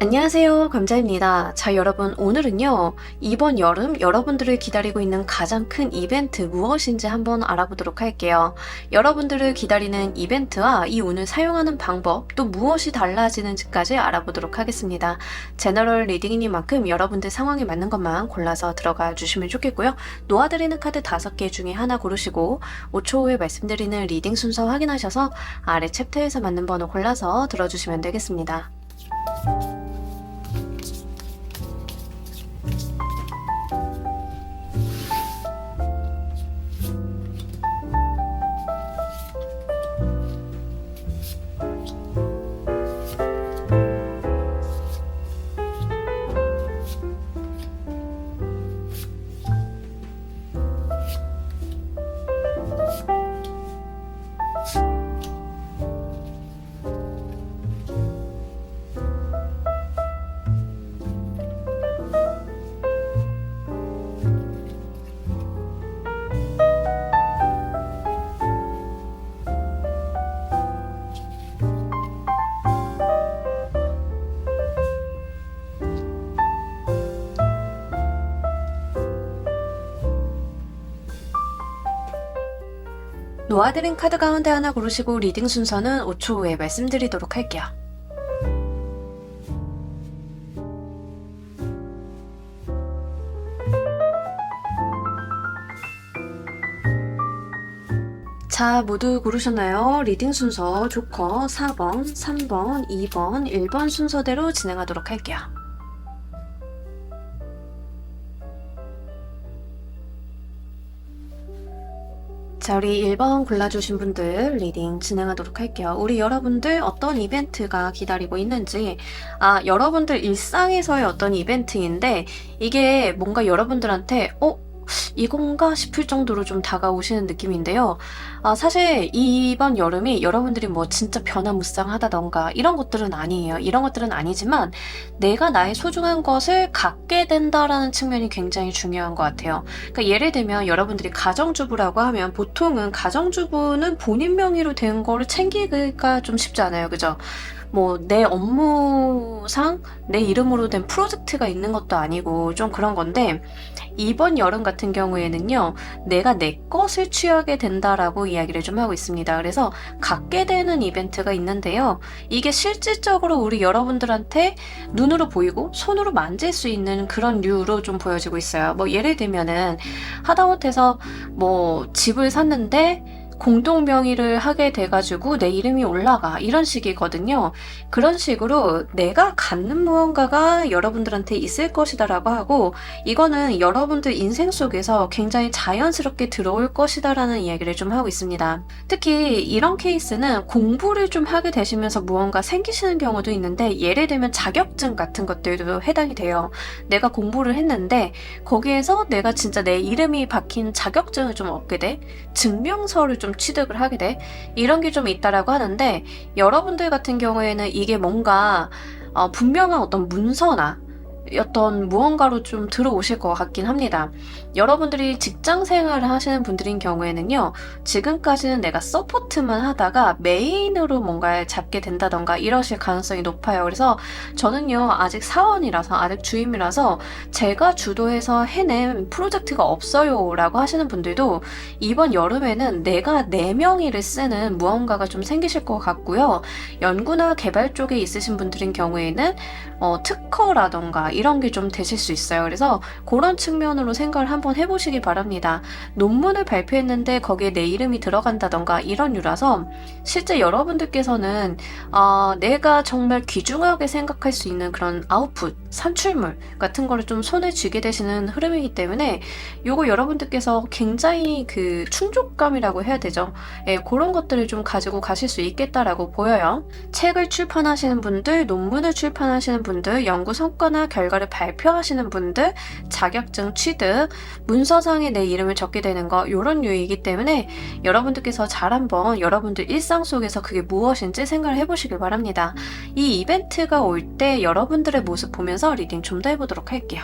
안녕하세요. 감자입니다. 자, 여러분, 오늘은요, 이번 여름 여러분들을 기다리고 있는 가장 큰 이벤트 무엇인지 한번 알아보도록 할게요. 여러분들을 기다리는 이벤트와 이 운을 사용하는 방법, 또 무엇이 달라지는지까지 알아보도록 하겠습니다. 제너럴 리딩이니만큼 여러분들 상황에 맞는 것만 골라서 들어가 주시면 좋겠고요. 놓아드리는 카드 5개 중에 하나 고르시고 5초 후에 말씀드리는 리딩 순서 확인하셔서 아래 챕터에서 맞는 번호 골라서 들어주시면 되겠습니다. 놓아드린 카드 가운데 하나 고르시고 리딩 순서는 5초 후에 말씀드리도록 할게요. 자, 모두 고르셨나요? 리딩 순서 조커 4번, 3번, 2번, 1번 순서대로 진행하도록 할게요. 자, 우리 1번 골라주신 분들 리딩 진행하도록 할게요. 우리 여러분들 어떤 이벤트가 기다리고 있는지, 여러분들 일상에서의 어떤 이벤트인데, 이게 뭔가 여러분들한테, 이건가 싶을 정도로 좀 다가오시는 느낌인데요. 사실 이번 여름이 여러분들이 뭐 진짜 변화무쌍하다던가 이런 것들은 아니에요. 이런 것들은 아니지만 내가 나의 소중한 것을 갖게 된다라는 측면이 굉장히 중요한 것 같아요. 그러니까 예를 들면 여러분들이 가정주부라고 하면 보통은 가정주부는 본인 명의로 된 거를 챙기기가 좀 쉽지 않아요. 그죠? 뭐 내 업무상 내 이름으로 된 프로젝트가 있는 것도 아니고 좀 그런 건데, 이번 여름 같은 경우에는요, 내가 내 것을 취하게 된다라고 이야기를 좀 하고 있습니다. 그래서 갖게 되는 이벤트가 있는데요. 이게 실질적으로 우리 여러분들한테 눈으로 보이고 손으로 만질 수 있는 그런 류로 좀 보여지고 있어요. 뭐 예를 들면은 하다못해서 뭐 집을 샀는데 공동 명의를 하게 돼가지고 내 이름이 올라가, 이런 식이거든요. 그런 식으로 내가 갖는 무언가가 여러분들한테 있을 것이다라고 하고, 이거는 여러분들 인생 속에서 굉장히 자연스럽게 들어올 것이다라는 이야기를 좀 하고 있습니다. 특히 이런 케이스는 공부를 좀 하게 되시면서 무언가 생기시는 경우도 있는데, 예를 들면 자격증 같은 것들도 해당이 돼요. 내가 공부를 했는데 거기에서 내가 진짜 내 이름이 박힌 자격증을 좀 얻게 돼, 증명서를 좀 취득을 하게 돼, 이런 게 좀 있다라고 하는데, 여러분들 같은 경우에는 이게 뭔가 분명한 어떤 문서나 어떤 무언가로 좀 들어오실 것 같긴 합니다. 여러분들이 직장 생활을 하시는 분들인 경우에는요, 지금까지는 내가 서포트만 하다가 메인으로 뭔가를 잡게 된다던가 이러실 가능성이 높아요. 그래서 저는요, 아직 사원이라서, 아직 주임이라서 제가 주도해서 해낸 프로젝트가 없어요 라고 하시는 분들도 이번 여름에는 내가 내 명의를 쓰는 무언가가 좀 생기실 것 같고요. 연구나 개발 쪽에 있으신 분들인 경우에는 특허라던가 이런 게 좀 되실 수 있어요. 그래서 그런 측면으로 생각을 한번 해보시기 바랍니다. 논문을 발표했는데 거기에 내 이름이 들어간다던가 이런 류라서 실제 여러분들께서는 내가 정말 귀중하게 생각할 수 있는 그런 아웃풋, 산출물 같은 거를 좀 손에 쥐게 되시는 흐름이기 때문에 요거 여러분들께서 굉장히 그 충족감이라고 해야 되죠. 예, 그런 것들을 좀 가지고 가실 수 있겠다라고 보여요. 책을 출판하시는 분들, 논문을 출판하시는 분들, 연구 성과나 결과를 발표하시는 분들, 자격증 취득, 문서상에 내 이름을 적게 되는 거, 요런 류이기 때문에 여러분들께서 잘 한번 여러분들 일상 속에서 그게 무엇인지 생각을 해보시길 바랍니다. 이 이벤트가 올 때 여러분들의 모습 보면서 리딩 좀 더 해보도록 할게요.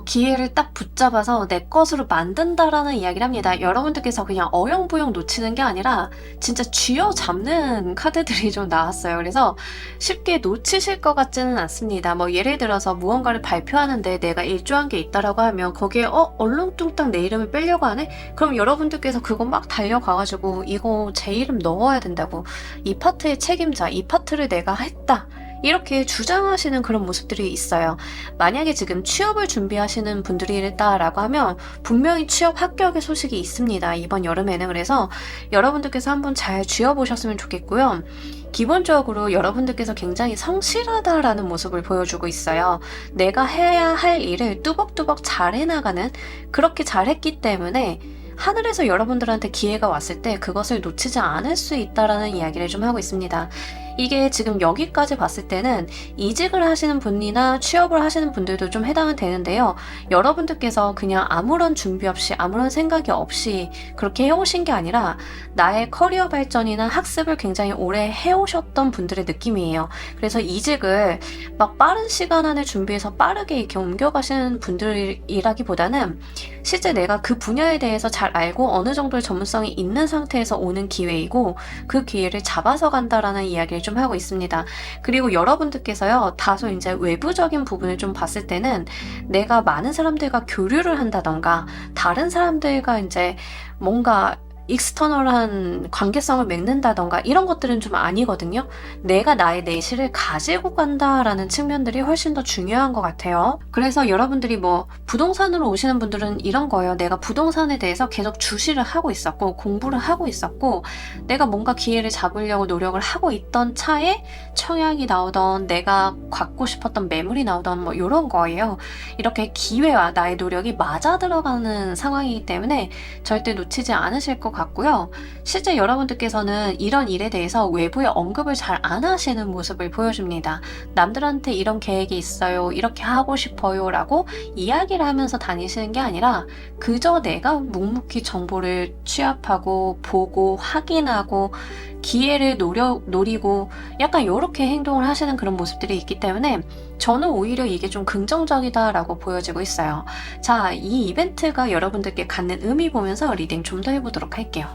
기회를 딱 붙잡아서 내 것으로 만든다라는 이야기를 합니다. 여러분들께서 그냥 어영부영 놓치는 게 아니라 진짜 쥐어잡는 카드들이 좀 나왔어요. 그래서 쉽게 놓치실 것 같지는 않습니다. 뭐 예를 들어서 무언가를 발표하는데 내가 일조한 게 있다라고 하면 거기에 얼렁뚱땅 내 이름을 빼려고 하네? 그럼 여러분들께서 그거 막 달려가가지고 이거 제 이름 넣어야 된다고, 이 파트의 책임자, 이 파트를 내가 했다, 이렇게 주장하시는 그런 모습들이 있어요. 만약에 지금 취업을 준비하시는 분들이다라고 하면 분명히 취업 합격의 소식이 있습니다. 이번 여름에는. 그래서 여러분들께서 한번 잘 쥐어보셨으면 좋겠고요. 기본적으로 여러분들께서 굉장히 성실하다라는 모습을 보여주고 있어요. 내가 해야 할 일을 뚜벅뚜벅 잘 해나가는, 그렇게 잘했기 때문에 하늘에서 여러분들한테 기회가 왔을 때 그것을 놓치지 않을 수 있다라는 이야기를 좀 하고 있습니다. 이게 지금 여기까지 봤을 때는 이직을 하시는 분이나 취업을 하시는 분들도 좀 해당은 되는데요. 여러분들께서 그냥 아무런 준비 없이, 아무런 생각이 없이 그렇게 해오신 게 아니라 나의 커리어 발전이나 학습을 굉장히 오래 해오셨던 분들의 느낌이에요. 그래서 이직을 막 빠른 시간 안에 준비해서 빠르게 이렇게 옮겨가시는 분들이라기보다는 실제 내가 그 분야에 대해서 잘 알고 어느 정도의 전문성이 있는 상태에서 오는 기회이고, 그 기회를 잡아서 간다라는 이야기를 좀 하고 있습니다. 그리고 여러분들께서요, 다소 이제 외부적인 부분을 좀 봤을 때는 내가 많은 사람들과 교류를 한다던가 다른 사람들과 이제 뭔가 익스터널한 관계성을 맺는다던가 이런 것들은 좀 아니거든요. 내가 나의 내실을 가지고 간다라는 측면들이 훨씬 더 중요한 것 같아요. 그래서 여러분들이 뭐 부동산으로 오시는 분들은 이런 거예요. 내가 부동산에 대해서 계속 주시를 하고 있었고 공부를 하고 있었고 내가 뭔가 기회를 잡으려고 노력을 하고 있던 차에 청약이 나오던, 내가 갖고 싶었던 매물이 나오던 뭐 이런 거예요. 이렇게 기회와 나의 노력이 맞아 들어가는 상황이기 때문에 절대 놓치지 않으실 것 같고요. 실제 여러분들께서는 이런 일에 대해서 외부에 언급을 잘 안 하시는 모습을 보여줍니다. 남들한테 이런 계획이 있어요, 이렇게 하고 싶어요 라고 이야기를 하면서 다니시는 게 아니라 그저 내가 묵묵히 정보를 취합하고 보고 확인하고 기회를 노리고 약간 이렇게 행동을 하시는 그런 모습들이 있기 때문에 저는 오히려 이게 좀 긍정적이다라고 보여지고 있어요. 자, 이 이벤트가 여러분들께 갖는 의미 보면서 리딩 좀 더 해보도록 할게요.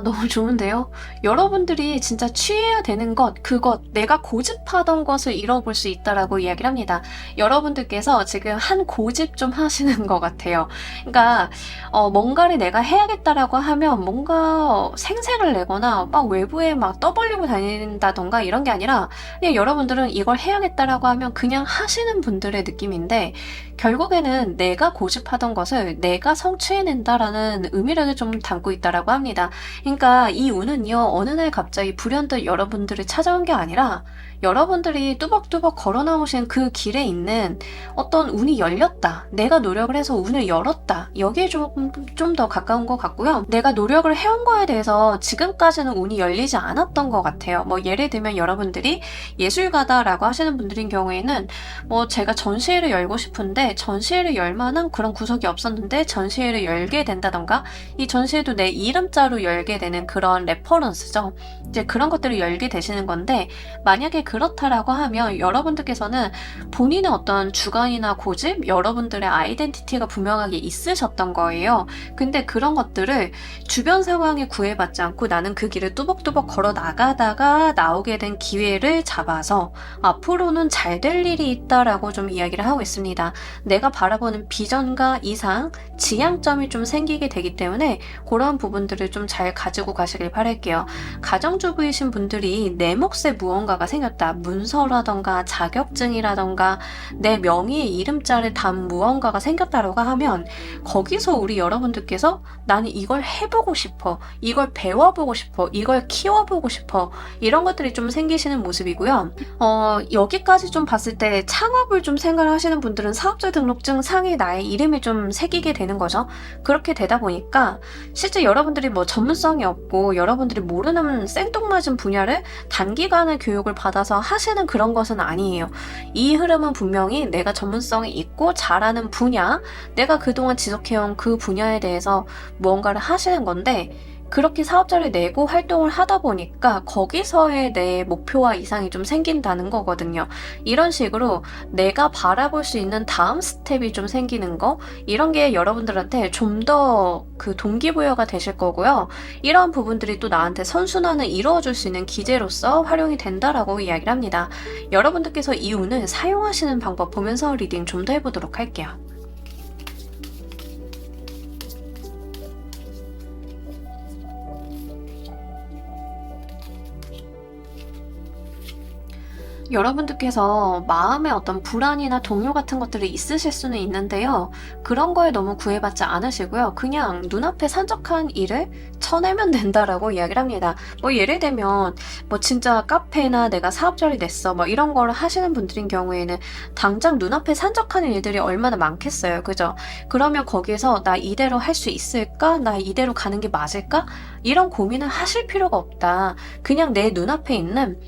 너무 좋은데요? 여러분들이 진짜 취해야 되는 것, 그것, 내가 고집하던 것을 잃어볼 수 있다라고 이야기를 합니다. 여러분들께서 지금 한 고집 좀 하시는 것 같아요. 그러니까 뭔가를 내가 해야겠다라고 하면 뭔가 생색을 내거나 막 외부에 막 떠벌리고 다닌다던가 이런 게 아니라 그냥 여러분들은 이걸 해야겠다라고 하면 그냥 하시는 분들의 느낌인데, 결국에는 내가 고집하던 것을 내가 성취해낸다라는 의미를 좀 담고 있다라고 합니다. 그러니까 이 운은요, 어느 날 갑자기 불현듯 여러분들을 찾아온 게 아니라 여러분들이 뚜벅뚜벅 걸어 나오신 그 길에 있는 어떤 운이 열렸다, 내가 노력을 해서 운을 열었다, 여기에 좀 더 가까운 것 같고요. 내가 노력을 해온 거에 대해서 지금까지는 운이 열리지 않았던 것 같아요. 뭐 예를 들면 여러분들이 예술가다라고 하시는 분들인 경우에는 뭐 제가 전시회를 열고 싶은데 전시회를 열 만한 그런 구석이 없었는데 전시회를 열게 된다던가, 이 전시회도 내 이름자로 열게 되는 그런 레퍼런스죠. 이제 그런 것들을 열게 되시는 건데, 만약에 그렇다라고 하면 여러분들께서는 본인의 어떤 주관이나 고집, 여러분들의 아이덴티티가 분명하게 있으셨던 거예요. 근데 그런 것들을 주변 상황에 구애받지 않고 나는 그 길을 뚜벅뚜벅 걸어 나가다가 나오게 된 기회를 잡아서 앞으로는 잘 될 일이 있다라고 좀 이야기를 하고 있습니다. 내가 바라보는 비전과 이상, 지향점이 좀 생기게 되기 때문에 그런 부분들을 좀 잘 가지고 가시길 바랄게요. 가정주부이신 분들이 내 몫에 무언가가 생겼다, 문서라던가 자격증이라던가 내 명의의 이름자를 단 무언가가 생겼다라고 하면 거기서 우리 여러분들께서 나는 이걸 해보고 싶어, 이걸 배워보고 싶어, 이걸 키워보고 싶어, 이런 것들이 좀 생기시는 모습이고요. 여기까지 좀 봤을 때 창업을 좀 생각하시는 분들은 사업자 등록증 상에 나의 이름이 좀 새기게 되는 거죠. 그렇게 되다 보니까 실제 여러분들이 뭐 전문 전문성이 없고 여러분들이 모르는 생뚱맞은 분야를 단기간에 교육을 받아서 하시는 그런 것은 아니에요. 이 흐름은 분명히 내가 전문성이 있고 잘하는 분야, 내가 그동안 지속해온 그 분야에 대해서 무언가를 하시는 건데, 그렇게 사업자를 내고 활동을 하다 보니까 거기서의 내 목표와 이상이 좀 생긴다는 거거든요. 이런 식으로 내가 바라볼 수 있는 다음 스텝이 좀 생기는 거, 이런 게 여러분들한테 좀 더 그 동기부여가 되실 거고요. 이런 부분들이 또 나한테 선순환을 이루어줄 수 있는 기제로서 활용이 된다라고 이야기를 합니다. 여러분들께서 이 운을 사용하시는 방법 보면서 리딩 좀 더 해보도록 할게요. 여러분들께서 마음에 어떤 불안이나 동요 같은 것들이 있으실 수는 있는데요. 그런 거에 너무 구애받지 않으시고요. 그냥 눈앞에 산적한 일을 쳐내면 된다라고 이야기를 합니다. 뭐 예를 들면 뭐 진짜 카페나 내가 사업자를 냈어 뭐 이런 거를 하시는 분들인 경우에는 당장 눈앞에 산적한 일들이 얼마나 많겠어요. 그죠? 그러면 거기에서 나 이대로 할 수 있을까? 나 이대로 가는 게 맞을까? 이런 고민을 하실 필요가 없다. 그냥 내 눈앞에 있는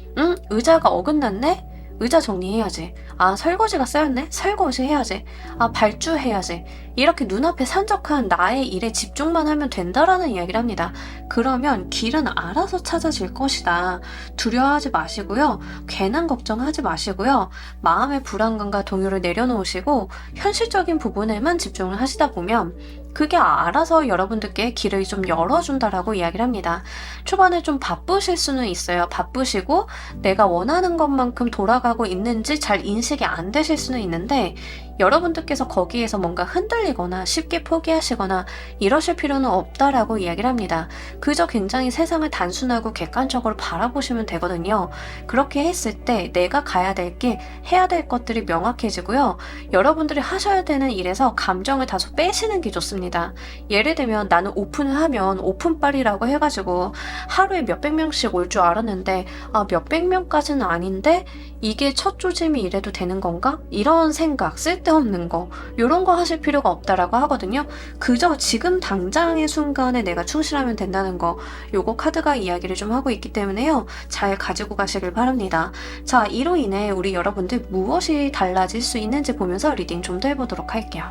의자가 어긋났네? 의자 정리해야지. 아, 설거지가 쌓였네? 설거지 해야지. 아, 발주해야지. 이렇게 눈앞에 산적한 나의 일에 집중만 하면 된다라는 이야기를 합니다. 그러면 길은 알아서 찾아질 것이다. 두려워하지 마시고요. 괜한 걱정하지 마시고요. 마음의 불안감과 동요를 내려놓으시고 현실적인 부분에만 집중을 하시다 보면 그게 알아서 여러분들께 길을 좀 열어준다라고 이야기를 합니다. 초반에 좀 바쁘실 수는 있어요. 바쁘시고 내가 원하는 것만큼 돌아가고 있는지 잘 인식이 안 되실 수는 있는데, 여러분들께서 거기에서 뭔가 흔들리거나 쉽게 포기하시거나 이러실 필요는 없다라고 이야기를 합니다. 그저 굉장히 세상을 단순하고 객관적으로 바라보시면 되거든요. 그렇게 했을 때 내가 가야 될 길, 해야 될 것들이 명확해지고요. 여러분들이 하셔야 되는 일에서 감정을 다소 빼시는 게 좋습니다. 예를 들면 나는 오픈을 하면 오픈빨이라고 해가지고 하루에 몇백 명씩 올 줄 알았는데 몇백 명까지는 아닌데 이게 첫 조짐이 이래도 되는 건가? 이런 생각, 쓸데없는 거, 이런 거 하실 필요가 없다라고 하거든요. 그저 지금 당장의 순간에 내가 충실하면 된다는 거, 요거 카드가 이야기를 좀 하고 있기 때문에요. 잘 가지고 가시길 바랍니다. 자, 이로 인해 우리 여러분들 무엇이 달라질 수 있는지 보면서 리딩 좀 더 해보도록 할게요.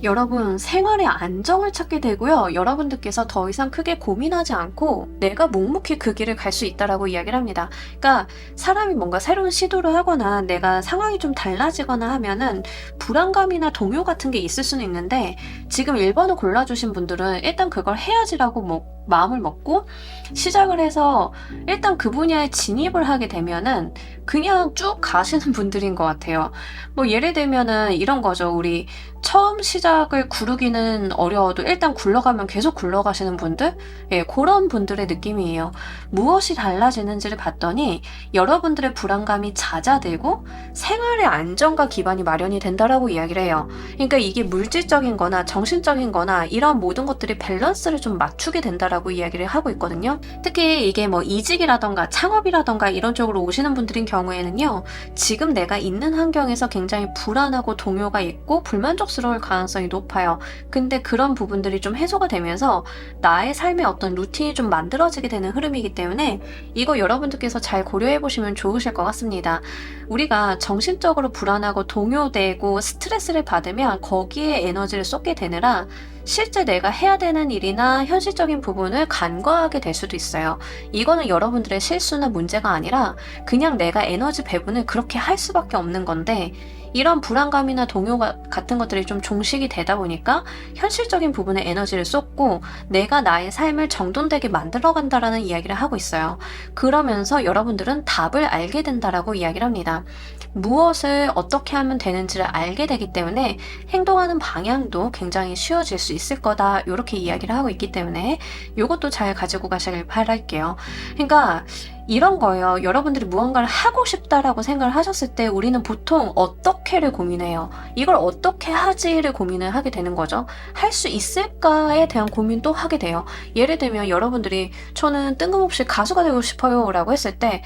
여러분, 생활의 안정을 찾게 되고요. 여러분들께서 더 이상 크게 고민하지 않고 내가 묵묵히 그 길을 갈 수 있다라고 이야기를 합니다. 그러니까 사람이 뭔가 새로운 시도를 하거나 내가 상황이 좀 달라지거나 하면은 불안감이나 동요 같은 게 있을 수는 있는데, 지금 1번을 골라주신 분들은 일단 그걸 해야지라고 마음을 먹고 시작을 해서 일단 그 분야에 진입을 하게 되면은 그냥 쭉 가시는 분들인 것 같아요. 뭐 예를 들면은 이런 거죠. 우리 처음 시작을 구르기는 어려워도 일단 굴러가면 계속 굴러가시는 분들? 예, 그런 분들의 느낌이에요. 무엇이 달라지는지를 봤더니 여러분들의 불안감이 잦아들고 생활의 안정과 기반이 마련이 된다라고 이야기를 해요. 그러니까 이게 물질적인 거나 정신적인 거나 이런 모든 것들이 밸런스를 좀 맞추게 된다라고 이야기를 하고 있거든요. 특히 이게 뭐 이직이라던가 창업이라던가 이런 쪽으로 오시는 분들인 경우에는요. 지금 내가 있는 환경에서 굉장히 불안하고 동요가 있고 불만족스러울 가능성이 높아요. 근데 그런 부분들이 좀 해소가 되면서 나의 삶의 어떤 루틴이 좀 만들어지게 되는 흐름이기 때문에 이거 여러분들께서 잘 고려해 보시면 좋으실 것 같습니다. 우리가 정신적으로 불안하고 동요되고 스트레스를 받으면 거기에 에너지를 쏟게 되느라 실제 내가 해야 되는 일이나 현실적인 부분을 간과하게 될 수도 있어요. 이거는 여러분들의 실수나 문제가 아니라 그냥 내가 에너지 배분을 그렇게 할 수밖에 없는 건데, 이런 불안감이나 동요 같은 것들이 좀 종식이 되다 보니까 현실적인 부분에 에너지를 쏟고 내가 나의 삶을 정돈되게 만들어간다라는 이야기를 하고 있어요. 그러면서 여러분들은 답을 알게 된다라고 이야기를 합니다. 무엇을 어떻게 하면 되는지를 알게 되기 때문에 행동하는 방향도 굉장히 쉬워질 수 있을 거다, 이렇게 이야기를 하고 있기 때문에 이것도 잘 가지고 가시길 바랄게요. 그러니까 이런 거예요. 여러분들이 무언가를 하고 싶다라고 생각을 하셨을 때 우리는 보통 어떻게를 고민해요. 이걸 어떻게 하지를 고민을 하게 되는 거죠. 할 수 있을까에 대한 고민도 하게 돼요. 예를 들면 여러분들이 저는 뜬금없이 가수가 되고 싶어요 라고 했을 때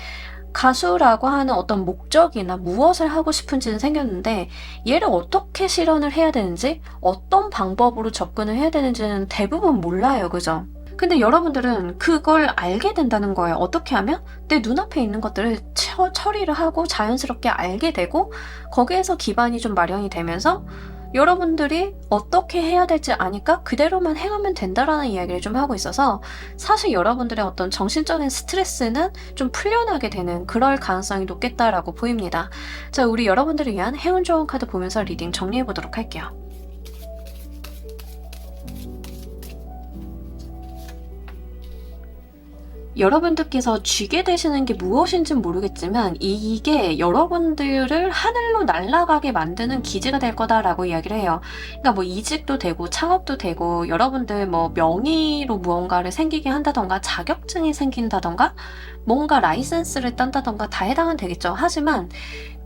가수라고 하는 어떤 목적이나 무엇을 하고 싶은지는 생겼는데 얘를 어떻게 실현을 해야 되는지 어떤 방법으로 접근을 해야 되는지는 대부분 몰라요. 그죠? 근데 여러분들은 그걸 알게 된다는 거예요. 어떻게 하면? 내 눈앞에 있는 것들을 처리를 하고 자연스럽게 알게 되고 거기에서 기반이 좀 마련이 되면서 여러분들이 어떻게 해야 될지 아니까 그대로만 행하면 된다라는 이야기를 좀 하고 있어서 사실 여러분들의 어떤 정신적인 스트레스는 좀 풀려나게 되는 그럴 가능성이 높겠다라고 보입니다. 자, 우리 여러분들을 위한 행운 좋은 카드 보면서 리딩 정리해 보도록 할게요. 여러분들께서 쥐게 되시는 게 무엇인지는 모르겠지만 이게 여러분들을 하늘로 날아가게 만드는 기지가 될 거다라고 이야기를 해요. 그러니까 뭐 이직도 되고 창업도 되고 여러분들 뭐 명의로 무언가를 생기게 한다던가 자격증이 생긴다던가 뭔가 라이센스를 딴다던가 다 해당은 되겠죠. 하지만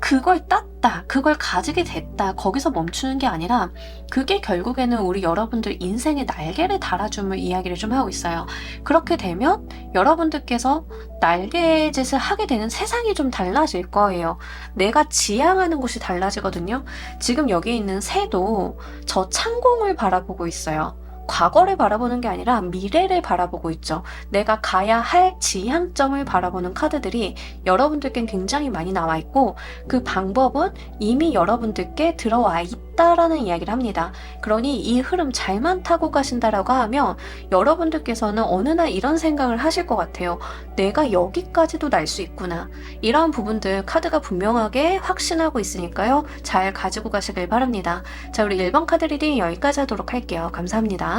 그걸 땄다, 그걸 가지게 됐다, 거기서 멈추는 게 아니라 그게 결국에는 우리 여러분들 인생의 날개를 달아줌을 이야기를 좀 하고 있어요. 그렇게 되면 여러분들께서 날개짓을 하게 되는 세상이 좀 달라질 거예요. 내가 지향하는 곳이 달라지거든요. 지금 여기 있는 새도 저 창공을 바라보고 있어요. 과거를 바라보는 게 아니라 미래를 바라보고 있죠. 내가 가야 할 지향점을 바라보는 카드들이 여러분들께 굉장히 많이 나와 있고 그 방법은 이미 여러분들께 들어와 있다라는 이야기를 합니다. 그러니 이 흐름 잘만 타고 가신다라고 하면 여러분들께서는 어느 날 이런 생각을 하실 것 같아요. 내가 여기까지도 날 수 있구나. 이런 부분들 카드가 분명하게 확신하고 있으니까요. 잘 가지고 가시길 바랍니다. 자, 우리 1번 카드 리딩 여기까지 하도록 할게요. 감사합니다.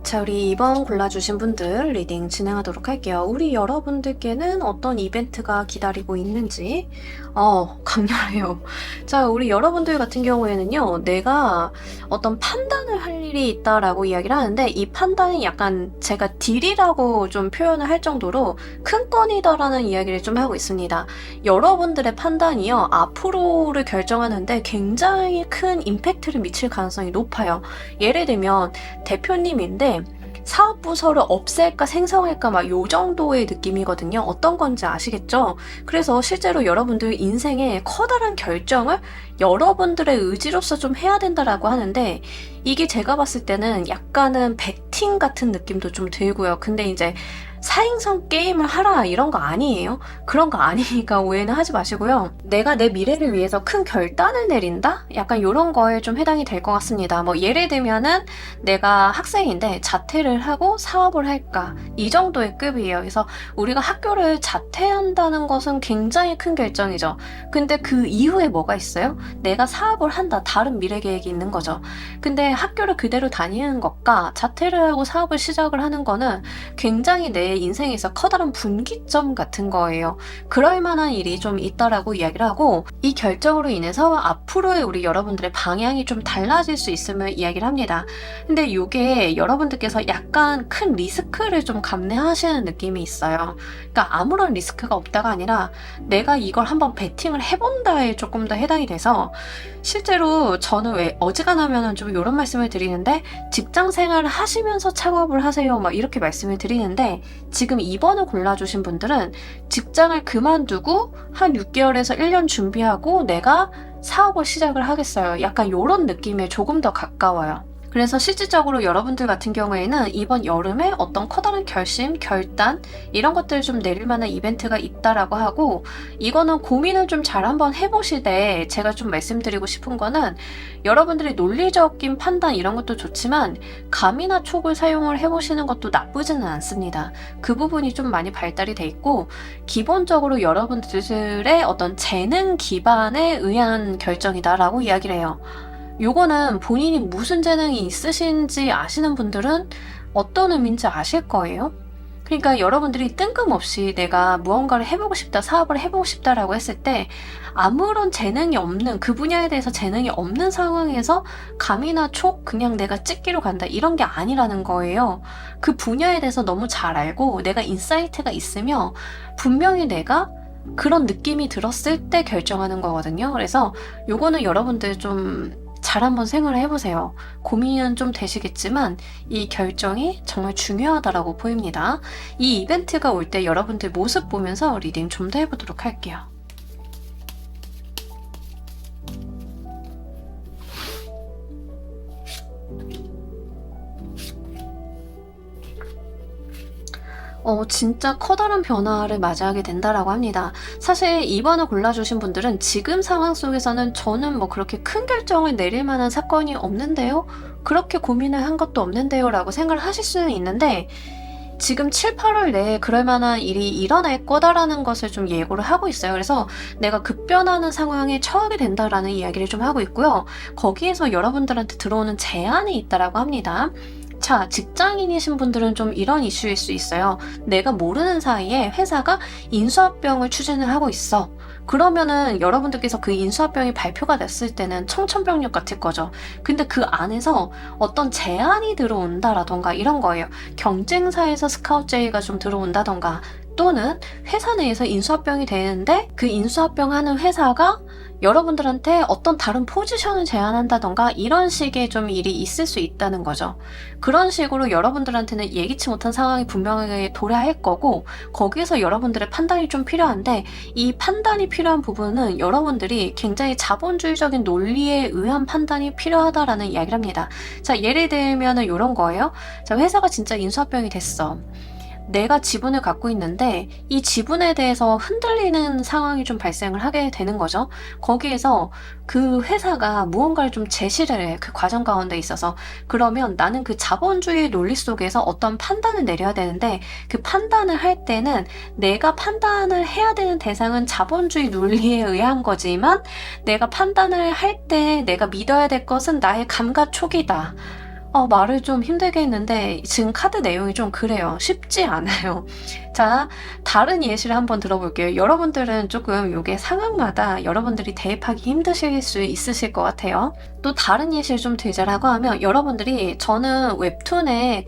자, 우리 2번 골라주신 분들 리딩 진행하도록 할게요. 우리 여러분들께는 어떤 이벤트가 기다리고 있는지 강렬해요. 자, 우리 여러분들 같은 경우에는요, 내가 어떤 판단을 할 일이 있다라고 이야기를 하는데 이 판단이 약간 제가 딜이라고 좀 표현을 할 정도로 큰 건이다라는 이야기를 좀 하고 있습니다. 여러분들의 판단이요, 앞으로를 결정하는데 굉장히 큰 임팩트를 미칠 가능성이 높아요. 예를 들면 대표님인데 사업부서를 없앨까 생성할까 막 요 정도의 느낌이거든요. 어떤 건지 아시겠죠? 그래서 실제로 여러분들 인생의 커다란 결정을 여러분들의 의지로서 좀 해야 된다라고 하는데 이게 제가 봤을 때는 약간은 배팅 같은 느낌도 좀 들고요. 근데 이제 사행성 게임을 하라 이런 거 아니에요. 그런 거 아니니까 오해는 하지 마시고요. 내가 내 미래를 위해서 큰 결단을 내린다? 약간 이런 거에 좀 해당이 될 것 같습니다. 뭐 예를 들면은 내가 학생인데 자퇴를 하고 사업을 할까? 이 정도의 급이에요. 그래서 우리가 학교를 자퇴한다는 것은 굉장히 큰 결정이죠. 근데 그 이후에 뭐가 있어요? 내가 사업을 한다. 다른 미래 계획이 있는 거죠. 근데 학교를 그대로 다니는 것과 자퇴를 하고 사업을 시작을 하는 거는 굉장히 내 인생에서 커다란 분기점 같은 거예요. 그럴 만한 일이 좀 있다라고 이야기를 하고 이 결정으로 인해서 앞으로의 우리 여러분들의 방향이 좀 달라질 수 있음을 이야기를 합니다. 근데 이게 여러분들께서 약간 큰 리스크를 좀 감내하시는 느낌이 있어요. 그러니까 아무런 리스크가 없다가 아니라 내가 이걸 한번 베팅을 해본다에 조금 더 해당이 돼서 실제로 저는 왜 어지간하면 좀 이런 말씀을 드리는데 직장 생활을 하시면서 창업을 하세요 막 이렇게 말씀을 드리는데 지금 2번을 골라주신 분들은 직장을 그만두고 한 6개월에서 1년 준비하고 내가 사업을 시작을 하겠어요. 약간 이런 느낌에 조금 더 가까워요. 그래서 실질적으로 여러분들 같은 경우에는 이번 여름에 어떤 커다란 결심, 결단 이런 것들을 좀 내릴 만한 이벤트가 있다라고 하고 이거는 고민을 좀 잘 한번 해보시되 제가 좀 말씀드리고 싶은 거는 여러분들이 논리적인 판단 이런 것도 좋지만 감이나 촉을 사용을 해보시는 것도 나쁘지는 않습니다. 그 부분이 좀 많이 발달이 돼 있고 기본적으로 여러분들의 어떤 재능 기반에 의한 결정이다라고 이야기를 해요. 요거는 본인이 무슨 재능이 있으신지 아시는 분들은 어떤 의미인지 아실 거예요. 그러니까 여러분들이 뜬금없이 내가 무언가를 해보고 싶다, 사업을 해보고 싶다라고 했을 때 아무런 재능이 없는, 그 분야에 대해서 재능이 없는 상황에서 감이나 촉, 그냥 내가 찍기로 간다 이런 게 아니라는 거예요. 그 분야에 대해서 너무 잘 알고 내가 인사이트가 있으며 분명히 내가 그런 느낌이 들었을 때 결정하는 거거든요. 그래서 요거는 여러분들 좀 잘 한번 생각을 해보세요. 고민은 좀 되시겠지만 이 결정이 정말 중요하다라고 보입니다. 이 이벤트가 올 때 여러분들 모습 보면서 리딩 좀 더 해보도록 할게요. 진짜 커다란 변화를 맞이하게 된다라고 합니다. 사실 2번을 골라주신 분들은 지금 상황 속에서는 저는 뭐 그렇게 큰 결정을 내릴 만한 사건이 없는데요? 그렇게 고민을 한 것도 없는데요? 라고 생각을 하실 수는 있는데 지금 7, 8월 내에 그럴 만한 일이 일어날 거다라는 것을 좀 예고를 하고 있어요. 그래서 내가 급변하는 상황에 처하게 된다라는 이야기를 좀 하고 있고요. 거기에서 여러분들한테 들어오는 제안이 있다라고 합니다. 자, 직장인이신 분들은 좀 이런 이슈일 수 있어요. 내가 모르는 사이에 회사가 인수합병을 추진을 하고 있어. 그러면은 여러분들께서 그 인수합병이 발표가 됐을 때는 청천벽력 같을 거죠. 근데 그 안에서 어떤 제안이 들어온다라던가 이런 거예요. 경쟁사에서 스카우트 제의가 좀 들어온다던가 또는 회사 내에서 인수합병이 되는데 그 인수합병하는 회사가 여러분들한테 어떤 다른 포지션을 제안한다던가 이런 식의 좀 일이 있을 수 있다는 거죠. 그런 식으로 여러분들한테는 예기치 못한 상황이 분명하게 도래할 거고 거기에서 여러분들의 판단이 좀 필요한데 이 판단이 필요한 부분은 여러분들이 굉장히 자본주의적인 논리에 의한 판단이 필요하다라는 이야기를 합니다. 자, 예를 들면 이런 거예요. 자, 회사가 진짜 인수합병이 됐어. 내가 지분을 갖고 있는데 이 지분에 대해서 흔들리는 상황이 좀 발생을 하게 되는 거죠. 거기에서 그 회사가 무언가를 좀 제시를 해. 그 과정 가운데 있어서. 그러면 나는 그 자본주의 논리 속에서 어떤 판단을 내려야 되는데 그 판단을 할 때는 내가 판단을 해야 되는 대상은 자본주의 논리에 의한 거지만 내가 판단을 할 때 내가 믿어야 될 것은 나의 감과 촉이다. 말을 좀 힘들게 했는데 지금 카드 내용이 좀 그래요. 쉽지 않아요. 자, 다른 예시를 한번 들어볼게요. 여러분들은 조금 이게 상황마다 여러분들이 대입하기 힘드실 수 있으실 것 같아요. 또 다른 예시를 좀 들자라고 하면 여러분들이 저는 웹툰에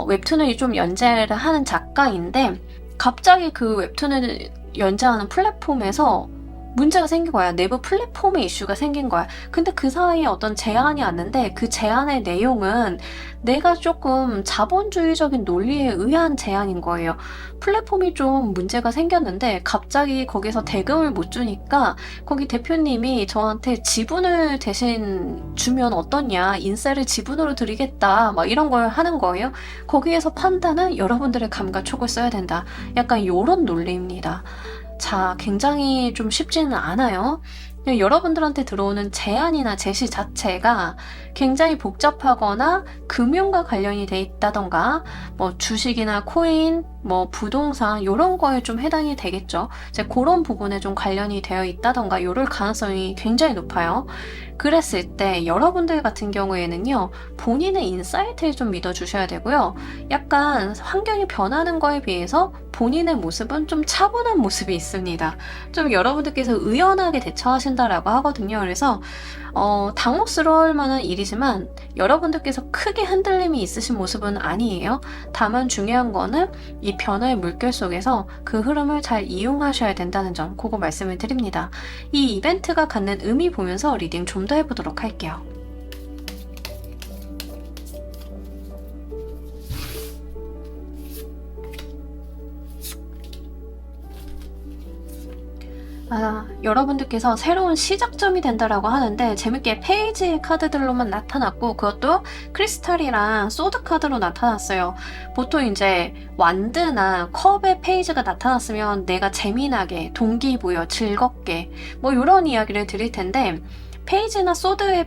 웹툰을 좀 연재를 하는 작가인데 갑자기 그 웹툰을 연재하는 플랫폼에서 문제가 생긴 거야. 내부 플랫폼에 이슈가 생긴 거야. 근데 그 사이에 어떤 제안이 왔는데 그 제안의 내용은 내가 조금 자본주의적인 논리에 의한 제안인 거예요. 플랫폼이 좀 문제가 생겼는데 갑자기 거기서 대금을 못 주니까 거기 대표님이 저한테 지분을 대신 주면 어떠냐. 인세를 지분으로 드리겠다. 막 이런 걸 하는 거예요. 거기에서 판단은 여러분들의 감과 촉을 써야 된다. 약간 이런 논리입니다. 자, 굉장히 좀 쉽지는 않아요. 여러분들한테 들어오는 제안이나 제시 자체가 굉장히 복잡하거나 금융과 관련이 돼 있다던가 뭐 주식이나 코인, 뭐 부동산 이런 거에 좀 해당이 되겠죠. 이제 그런 부분에 좀 관련이 되어 있다던가 이럴 가능성이 굉장히 높아요. 그랬을 때 여러분들 같은 경우에는요. 본인의 인사이트를 좀 믿어주셔야 되고요. 약간 환경이 변하는 거에 비해서 본인의 모습은 좀 차분한 모습이 있습니다. 좀 여러분들께서 의연하게 대처하신다라고 하거든요. 그래서 당혹스러울 만한 일이지만 여러분들께서 크게 흔들림이 있으신 모습은 아니에요. 다만 중요한 거는 이 변화의 물결 속에서 그 흐름을 잘 이용하셔야 된다는 점, 그거 말씀을 드립니다. 이 이벤트가 갖는 의미 보면서 리딩 좀 더 해보도록 할게요. 여러분들께서 새로운 시작점이 된다라고 하는데 재밌게 페이지 카드들로만 나타났고 그것도 크리스탈이랑 소드 카드로 나타났어요. 보통 이제 완드나 컵의 페이지가 나타났으면 내가 재미나게, 동기부여, 즐겁게 뭐 이런 이야기를 드릴 텐데 페이지나 소드의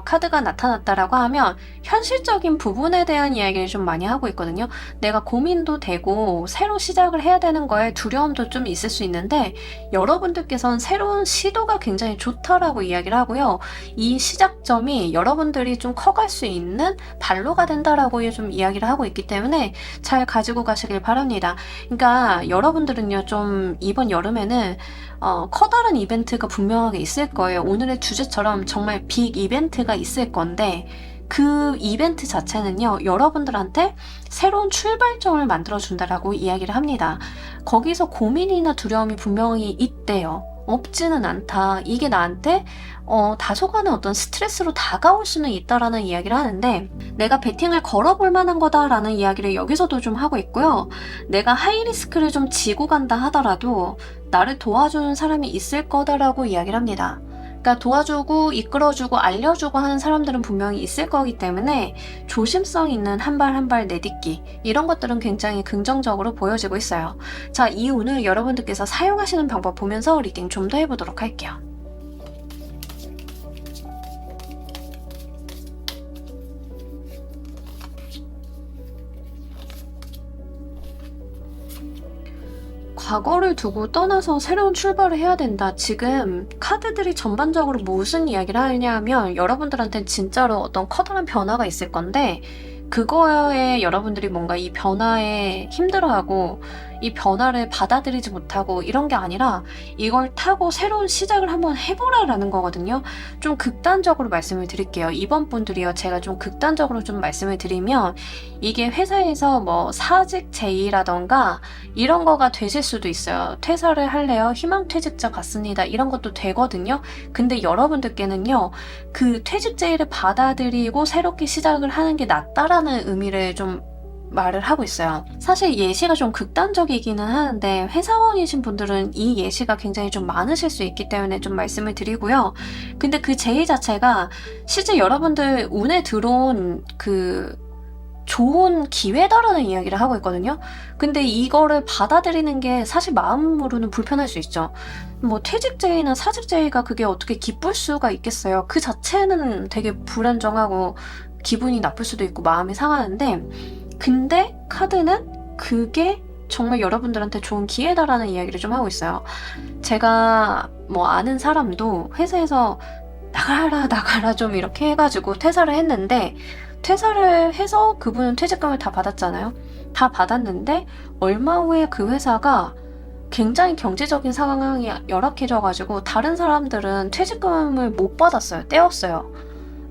카드가 나타났다라고 하면 현실적인 부분에 대한 이야기를 좀 많이 하고 있거든요. 내가 고민도 되고 새로 시작을 해야 되는 거에 두려움도 좀 있을 수 있는데 여러분들께서는 새로운 시도가 굉장히 좋다라고 이야기를 하고요. 이 시작점이 여러분들이 좀 커갈 수 있는 발로가 된다라고 좀 이야기를 하고 있기 때문에 잘 가지고 가시길 바랍니다. 그러니까 여러분들은요 좀 이번 여름에는 커다란 이벤트가 분명하게 있을 거예요. 오늘의 주제처럼 정말 빅 이벤트가 있을 건데 그 이벤트 자체는요 여러분들한테 새로운 출발점을 만들어 준다라고 이야기를 합니다. 거기서 고민이나 두려움이 분명히 있대요. 없지는 않다. 이게 나한테 다소간의 어떤 스트레스로 다가올 수는 있다라는 이야기를 하는데, 내가 베팅을 걸어볼 만한 거다라는 이야기를 여기서도 좀 하고 있고요. 내가 하이리스크를 좀 지고 간다 하더라도 나를 도와주는 사람이 있을 거다라고 이야기를 합니다. 그러니까 도와주고 이끌어주고 알려주고 하는 사람들은 분명히 있을 거기 때문에 조심성 있는 한 발 한 발 내딛기, 이런 것들은 굉장히 긍정적으로 보여지고 있어요. 자, 이 운을 여러분들께서 사용하시는 방법 보면서 리딩 좀 더 해보도록 할게요. 과거를 두고 떠나서 새로운 출발을 해야 된다. 지금 카드들이 전반적으로 무슨 이야기를 하냐면, 여러분들한테는 진짜로 어떤 커다란 변화가 있을 건데, 그거에 여러분들이 뭔가 이 변화에 힘들어하고 이 변화를 받아들이지 못하고 이런 게 아니라 이걸 타고 새로운 시작을 한번 해보라라는 거거든요. 좀 극단적으로 말씀을 드릴게요. 이번 분들이요, 제가 좀 극단적으로 좀 말씀을 드리면, 이게 회사에서 뭐 사직 제의라던가 이런 거가 되실 수도 있어요. 퇴사를 할래요? 희망퇴직자 같습니다. 이런 것도 되거든요. 근데 여러분들께는요, 그 퇴직 제의를 받아들이고 새롭게 시작을 하는 게 낫다라는 의미를 좀 말을 하고 있어요. 사실 예시가 좀 극단적이기는 하는데, 회사원이신 분들은 이 예시가 굉장히 좀 많으실 수 있기 때문에 좀 말씀을 드리고요. 근데 그 제의 자체가 실제 여러분들 운에 들어온 그 좋은 기회다라는 이야기를 하고 있거든요. 근데 이거를 받아들이는 게 사실 마음으로는 불편할 수 있죠. 뭐 퇴직제의나 사직제의가 그게 어떻게 기쁠 수가 있겠어요. 그 자체는 되게 불안정하고 기분이 나쁠 수도 있고 마음이 상하는데, 근데 카드는 그게 정말 여러분들한테 좋은 기회다라는 이야기를 좀 하고 있어요. 제가 뭐 아는 사람도 회사에서 나가라 좀 이렇게 해가지고 퇴사를 했는데, 퇴사를 해서 그분은 퇴직금을 다 받았잖아요. 다 받았는데 얼마 후에 그 회사가 굉장히 경제적인 상황이 열악해져가지고 다른 사람들은 퇴직금을 못 받았어요. 떼었어요.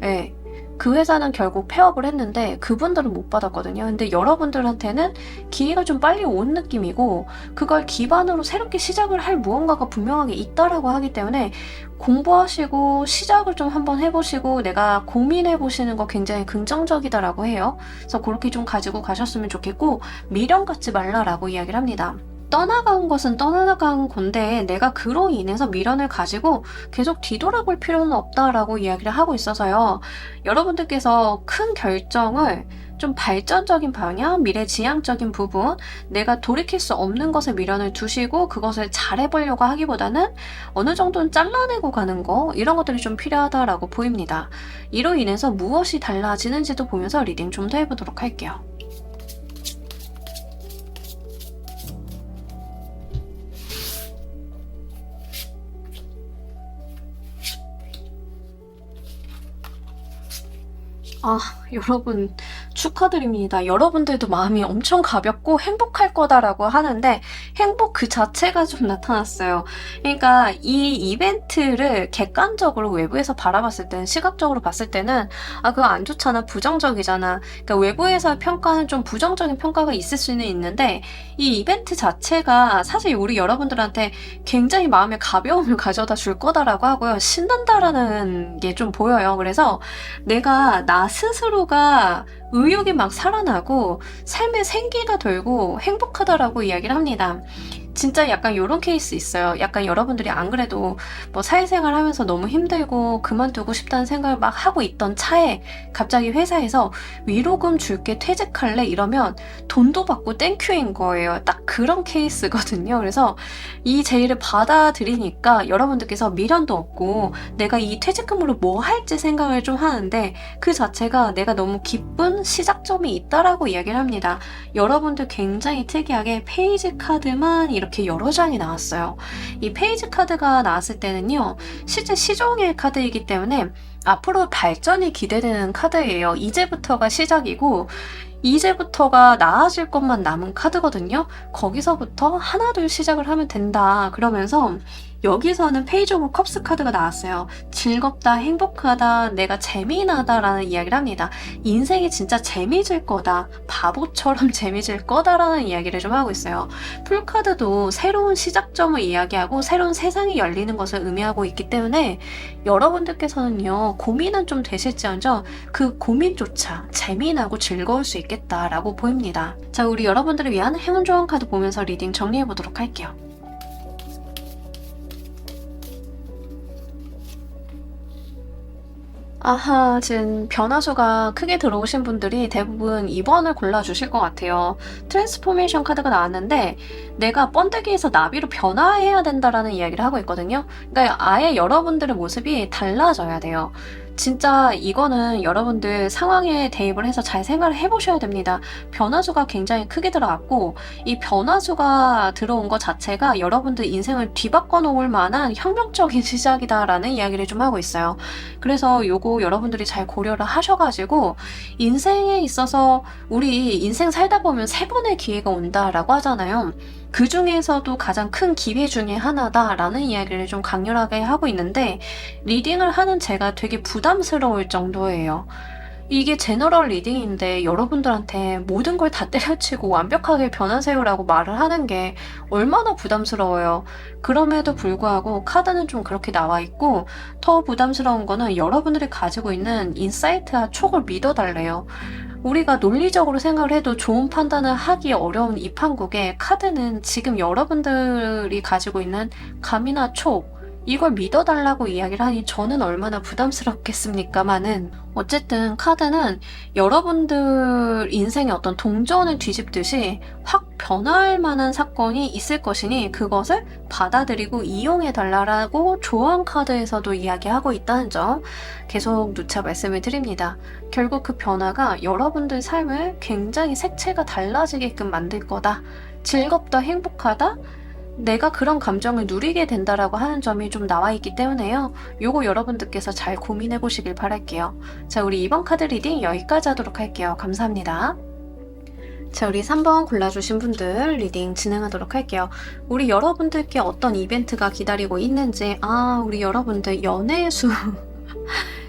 예. 그 회사는 결국 폐업을 했는데 그분들은 못 받았거든요. 근데 여러분들한테는 기회가 좀 빨리 온 느낌이고, 그걸 기반으로 새롭게 시작을 할 무언가가 분명하게 있다라고 하기 때문에 공부하시고 시작을 좀 한번 해보시고 내가 고민해보시는 거 굉장히 긍정적이다라고 해요. 그래서 그렇게 좀 가지고 가셨으면 좋겠고, 미련 갖지 말라라고 이야기를 합니다. 떠나간 것은 떠나간 건데 내가 그로 인해서 미련을 가지고 계속 뒤돌아볼 필요는 없다라고 이야기를 하고 있어서요. 여러분들께서 큰 결정을 좀 발전적인 방향, 미래지향적인 부분, 내가 돌이킬 수 없는 것에 미련을 두시고 그것을 잘해보려고 하기보다는 어느 정도는 잘라내고 가는 거, 이런 것들이 좀 필요하다라고 보입니다. 이로 인해서 무엇이 달라지는지도 보면서 리딩 좀 더 해보도록 할게요. 아, 여러분 축하드립니다. 여러분들도 마음이 엄청 가볍고 행복할 거다라고 하는데, 행복 그 자체가 좀 나타났어요. 그러니까 이 이벤트를 객관적으로 외부에서 바라봤을 때는, 시각적으로 봤을 때는 그거 안 좋잖아, 부정적이잖아. 그러니까 외부에서 평가는 좀 부정적인 평가가 있을 수는 있는데, 이 이벤트 자체가 사실 우리 여러분들한테 굉장히 마음의 가벼움을 가져다 줄 거다라고 하고요. 신난다라는 게 좀 보여요. 그래서 내가 나 스스로가 의욕이 막 살아나고 삶에 생기가 돌고 행복하다라고 이야기를 합니다. 진짜 약간 요런 케이스 있어요. 약간 여러분들이 안 그래도 뭐 사회생활 하면서 너무 힘들고 그만두고 싶다는 생각을 막 하고 있던 차에 갑자기 회사에서 위로금 줄게, 퇴직할래? 이러면 돈도 받고 땡큐인 거예요. 딱 그런 케이스거든요. 그래서 이 제의를 받아들이니까 여러분들께서 미련도 없고 내가 이 퇴직금으로 뭐 할지 생각을 좀 하는데, 그 자체가 내가 너무 기쁜 시작점이 있다라고 이야기를 합니다. 여러분들 굉장히 특이하게 페이지 카드만 이렇게 여러 장이 나왔어요. 이 페이지 카드가 나왔을 때는요, 실제 시종의 카드이기 때문에 앞으로 발전이 기대되는 카드예요. 이제부터가 시작이고 이제부터가 나아질 것만 남은 카드거든요. 거기서부터 하나둘 시작을 하면 된다. 그러면서 여기서는 페이지 오브 컵스 카드가 나왔어요. 즐겁다, 행복하다, 내가 재미나다라는 이야기를 합니다. 인생이 진짜 재미질 거다, 바보처럼 재미질 거다라는 이야기를 좀 하고 있어요. 풀카드도 새로운 시작점을 이야기하고 새로운 세상이 열리는 것을 의미하고 있기 때문에 여러분들께서는요, 고민은 좀 되실지언정 그 고민조차 재미나고 즐거울 수 있겠다라고 보입니다. 자, 우리 여러분들을 위한 행운 조언 카드 보면서 리딩 정리해 보도록 할게요. 아하, 지금 변화수가 크게 들어오신 분들이 대부분 2번을 골라주실 것 같아요. 트랜스포메이션 카드가 나왔는데 내가 번데기에서 나비로 변화해야 된다라는 이야기를 하고 있거든요. 그러니까 아예 여러분들의 모습이 달라져야 돼요. 진짜 이거는 여러분들 상황에 대입을 해서 잘 생각을 해보셔야 됩니다. 변화수가 굉장히 크게 들어왔고 이 변화수가 들어온 것 자체가 여러분들 인생을 뒤바꿔 놓을 만한 혁명적인 시작이다라는 이야기를 좀 하고 있어요. 그래서 요거 여러분들이 잘 고려를 하셔가지고 인생에 있어서 우리 인생 살다 보면 3번의 기회가 온다라고 하잖아요. 그 중에서도 가장 큰 기회 중에 하나다라는 이야기를 좀 강렬하게 하고 있는데 리딩을 하는 제가 되게 부담스러울 정도예요. 이게 제너럴 리딩인데 여러분들한테 모든 걸 다 때려치고 완벽하게 변하세요라고 말을 하는 게 얼마나 부담스러워요. 그럼에도 불구하고 카드는 좀 그렇게 나와 있고 더 부담스러운 거는 여러분들이 가지고 있는 인사이트와 촉을 믿어달래요. 우리가 논리적으로 생각을 해도 좋은 판단을 하기 어려운 이 판국에 카드는 지금 여러분들이 가지고 있는 감이나 촉, 이걸 믿어달라고 이야기를 하니 저는 얼마나 부담스럽겠습니까마는 어쨌든 카드는 여러분들 인생의 어떤 동전을 뒤집듯이 확 변화할 만한 사건이 있을 것이니 그것을 받아들이고 이용해달라고 조언 카드에서도 이야기하고 있다는 점 계속 누차 말씀을 드립니다. 결국 그 변화가 여러분들 삶을 굉장히 색채가 달라지게끔 만들 거다. 즐겁다, 행복하다, 내가 그런 감정을 누리게 된다라고 하는 점이 좀 나와 있기 때문에요. 요거 여러분들께서 잘 고민해 보시길 바랄게요. 자, 우리 이번 카드 리딩 여기까지 하도록 할게요. 감사합니다. 자, 우리 3번 골라주신 분들 리딩 진행하도록 할게요. 우리 여러분들께 어떤 이벤트가 기다리고 있는지, 우리 여러분들 연애의 수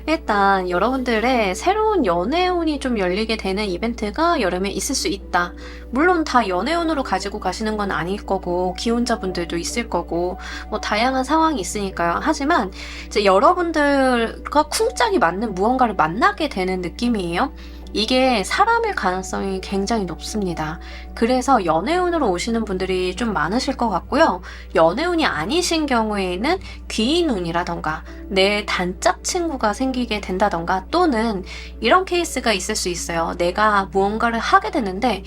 일단 여러분들의 새로운 연애운이 좀 열리게 되는 이벤트가 여름에 있을 수 있다. 물론 다 연애운으로 가지고 가시는 건 아닐 거고 기혼자분들도 있을 거고 뭐 다양한 상황이 있으니까요. 하지만 이제 여러분들과 쿵짝이 맞는 무언가를 만나게 되는 느낌이에요. 이게 사람일 가능성이 굉장히 높습니다. 그래서 연애운으로 오시는 분들이 좀 많으실 것 같고요. 연애운이 아니신 경우에는 귀인운이라던가 내 단짝 친구가 생기게 된다던가 또는 이런 케이스가 있을 수 있어요. 내가 무언가를 하게 되는데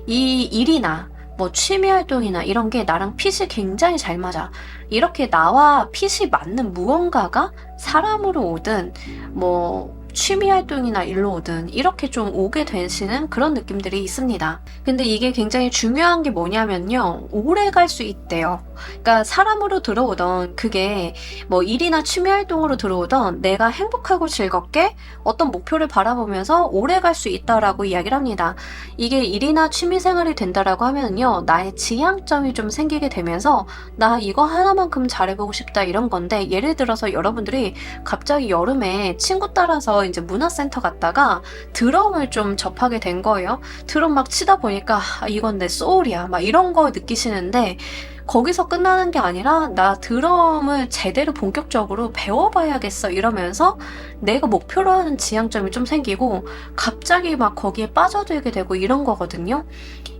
이 일이나 뭐 취미활동이나 이런 게 나랑 핏이 굉장히 잘 맞아. 이렇게 나와 핏이 맞는 무언가가 사람으로 오든 뭐 취미활동이나 일로 오든 이렇게 좀 오게 되시는 그런 느낌들이 있습니다. 근데 이게 굉장히 중요한 게 뭐냐면요. 오래 갈 수 있대요. 그러니까 사람으로 들어오던 그게 뭐 일이나 취미활동으로 들어오던 내가 행복하고 즐겁게 어떤 목표를 바라보면서 오래 갈 수 있다라고 이야기를 합니다. 이게 일이나 취미생활이 된다라고 하면요. 나의 지향점이 좀 생기게 되면서 나 이거 하나만큼 잘해보고 싶다 이런 건데 예를 들어서 여러분들이 갑자기 여름에 친구 따라서 이제 문화센터 갔다가 드럼을 좀 접하게 된 거예요. 드럼 막 치다 보니까 이건 내 소울이야 막 이런 거 느끼시는데 거기서 끝나는 게 아니라 나 드럼을 제대로 본격적으로 배워봐야겠어 이러면서 내가 목표로 하는 지향점이 좀 생기고 갑자기 막 거기에 빠져들게 되고 이런 거거든요.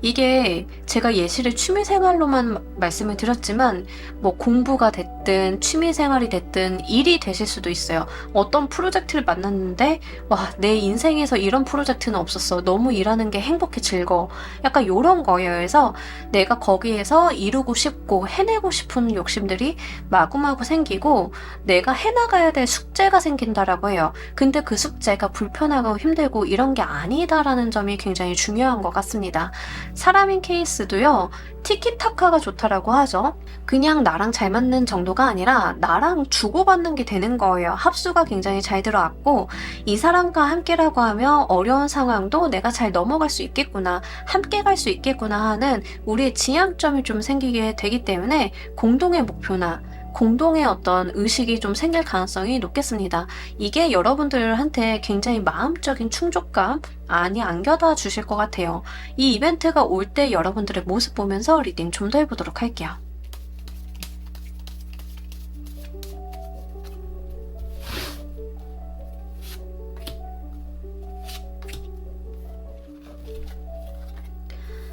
이게 제가 예시를 취미생활로만 말씀을 드렸지만 뭐 공부가 됐든 취미생활이 됐든 일이 되실 수도 있어요. 어떤 프로젝트를 만났는데 와, 내 인생에서 이런 프로젝트는 없었어. 너무 일하는 게 행복해 즐거워. 약간 요런 거예요. 그래서 내가 거기에서 이루고 싶고 해내고 싶은 욕심들이 마구마구 생기고 내가 해나가야 될 숙제가 생긴다라고 해요. 근데 그 숙제가 불편하고 힘들고 이런 게 아니다라는 점이 굉장히 중요한 것 같습니다. 사람인 케이스도요. 티키타카가 좋다라고 하죠. 그냥 나랑 잘 맞는 정도가 아니라 나랑 주고받는 게 되는 거예요. 합수가 굉장히 잘 들어왔고 이 사람과 함께라고 하면 어려운 상황도 내가 잘 넘어갈 수 있겠구나, 함께 갈 수 있겠구나 하는 우리의 지향점이 좀 생기게 되기 때문에 공동의 목표나 공동의 어떤 의식이 좀 생길 가능성이 높겠습니다. 이게 여러분들한테 굉장히 마음적인 충족감 많이 안겨다 주실 것 같아요. 이 이벤트가 올 때 여러분들의 모습 보면서 리딩 좀 더 해보도록 할게요.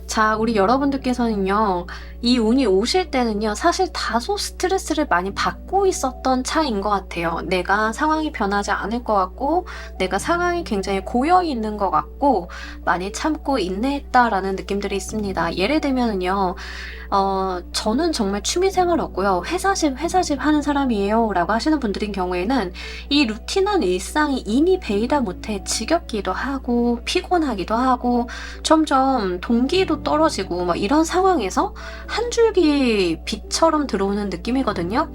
자, 우리 여러분들께서는요, 이 운이 오실 때는요, 사실 다소 스트레스를 많이 받고 있었던 차인 것 같아요. 내가 상황이 변하지 않을 것 같고, 내가 상황이 굉장히 고여 있는 것 같고, 많이 참고 인내했다라는 느낌들이 있습니다. 예를 들면은요, 저는 정말 취미생활 없고요. 회사집 하는 사람이에요. 라고 하시는 분들인 경우에는 이 루틴한 일상이 이미 배이다 못해 지겹기도 하고, 피곤하기도 하고, 점점 동기도 떨어지고, 막 이런 상황에서 한 줄기 빛처럼 들어오는 느낌이거든요.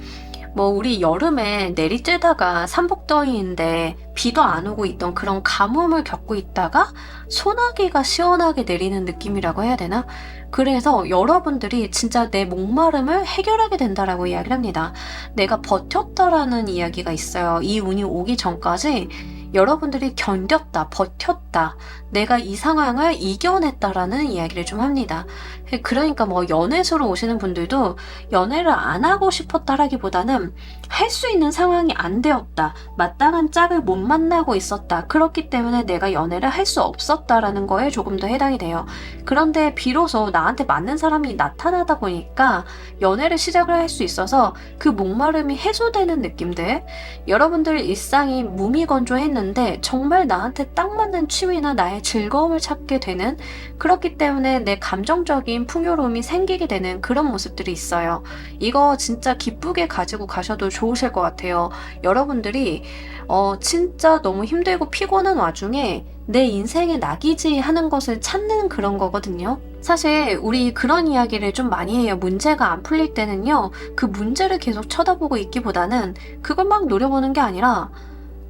뭐 우리 여름에 내리쬐다가 삼복더위인데 비도 안 오고 있던 그런 가뭄을 겪고 있다가 소나기가 시원하게 내리는 느낌이라고 해야 되나? 그래서 여러분들이 진짜 내 목마름을 해결하게 된다라고 이야기를 합니다. 내가 버텼다라는 이야기가 있어요. 이 운이 오기 전까지 여러분들이 견뎠다, 버텼다, 내가 이 상황을 이겨냈다라는 이야기를 좀 합니다. 그러니까 뭐 연애수로 오시는 분들도 연애를 안 하고 싶었다라기보다는 할 수 있는 상황이 안 되었다, 마땅한 짝을 못 만나고 있었다, 그렇기 때문에 내가 연애를 할 수 없었다라는 거에 조금 더 해당이 돼요. 그런데 비로소 나한테 맞는 사람이 나타나다 보니까 연애를 시작을 할 수 있어서 그 목마름이 해소되는 느낌들, 여러분들 일상이 무미건조했는데 정말 나한테 딱 맞는 취미나 나의 즐거움을 찾게 되는, 그렇기 때문에 내 감정적인 풍요로움이 생기게 되는 그런 모습들이 있어요. 이거 진짜 기쁘게 가지고 가셔도 좋으실 것 같아요. 여러분들이 진짜 너무 힘들고 피곤한 와중에 내 인생의 낙이지 하는 것을 찾는 그런 거거든요. 사실 우리 그런 이야기를 좀 많이 해요. 문제가 안 풀릴 때는요, 그 문제를 계속 쳐다보고 있기보다는 그걸 막 노려보는 게 아니라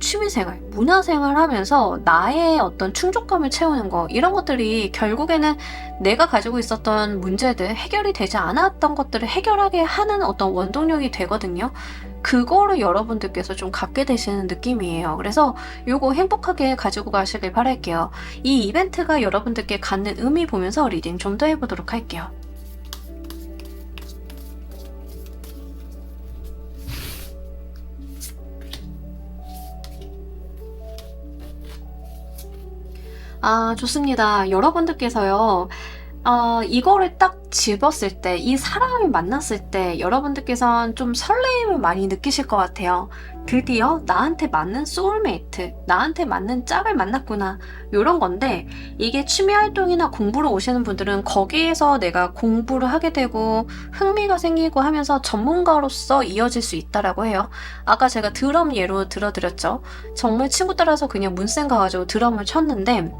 취미생활, 문화생활 하면서 나의 어떤 충족감을 채우는 거, 이런 것들이 결국에는 내가 가지고 있었던 문제들, 해결이 되지 않았던 것들을 해결하게 하는 어떤 원동력이 되거든요. 그거를 여러분들께서 좀 갖게 되시는 느낌이에요. 그래서 요거 행복하게 가지고 가시길 바랄게요. 이 이벤트가 여러분들께 갖는 의미 보면서 리딩 좀 더 해보도록 할게요. 아, 좋습니다. 여러분들께서요, 이거를 딱 집었을 때, 이 사람을 만났을 때 여러분들께서는 좀 설레임을 많이 느끼실 것 같아요. 드디어 나한테 맞는 소울메이트, 나한테 맞는 짝을 만났구나, 요런 건데, 이게 취미활동이나 공부로 오시는 분들은 거기에서 내가 공부를 하게 되고 흥미가 생기고 하면서 전문가로서 이어질 수 있다라고 해요. 아까 제가 드럼 예로 들어드렸죠. 정말 친구 따라서 그냥 문센 가가지고 드럼을 쳤는데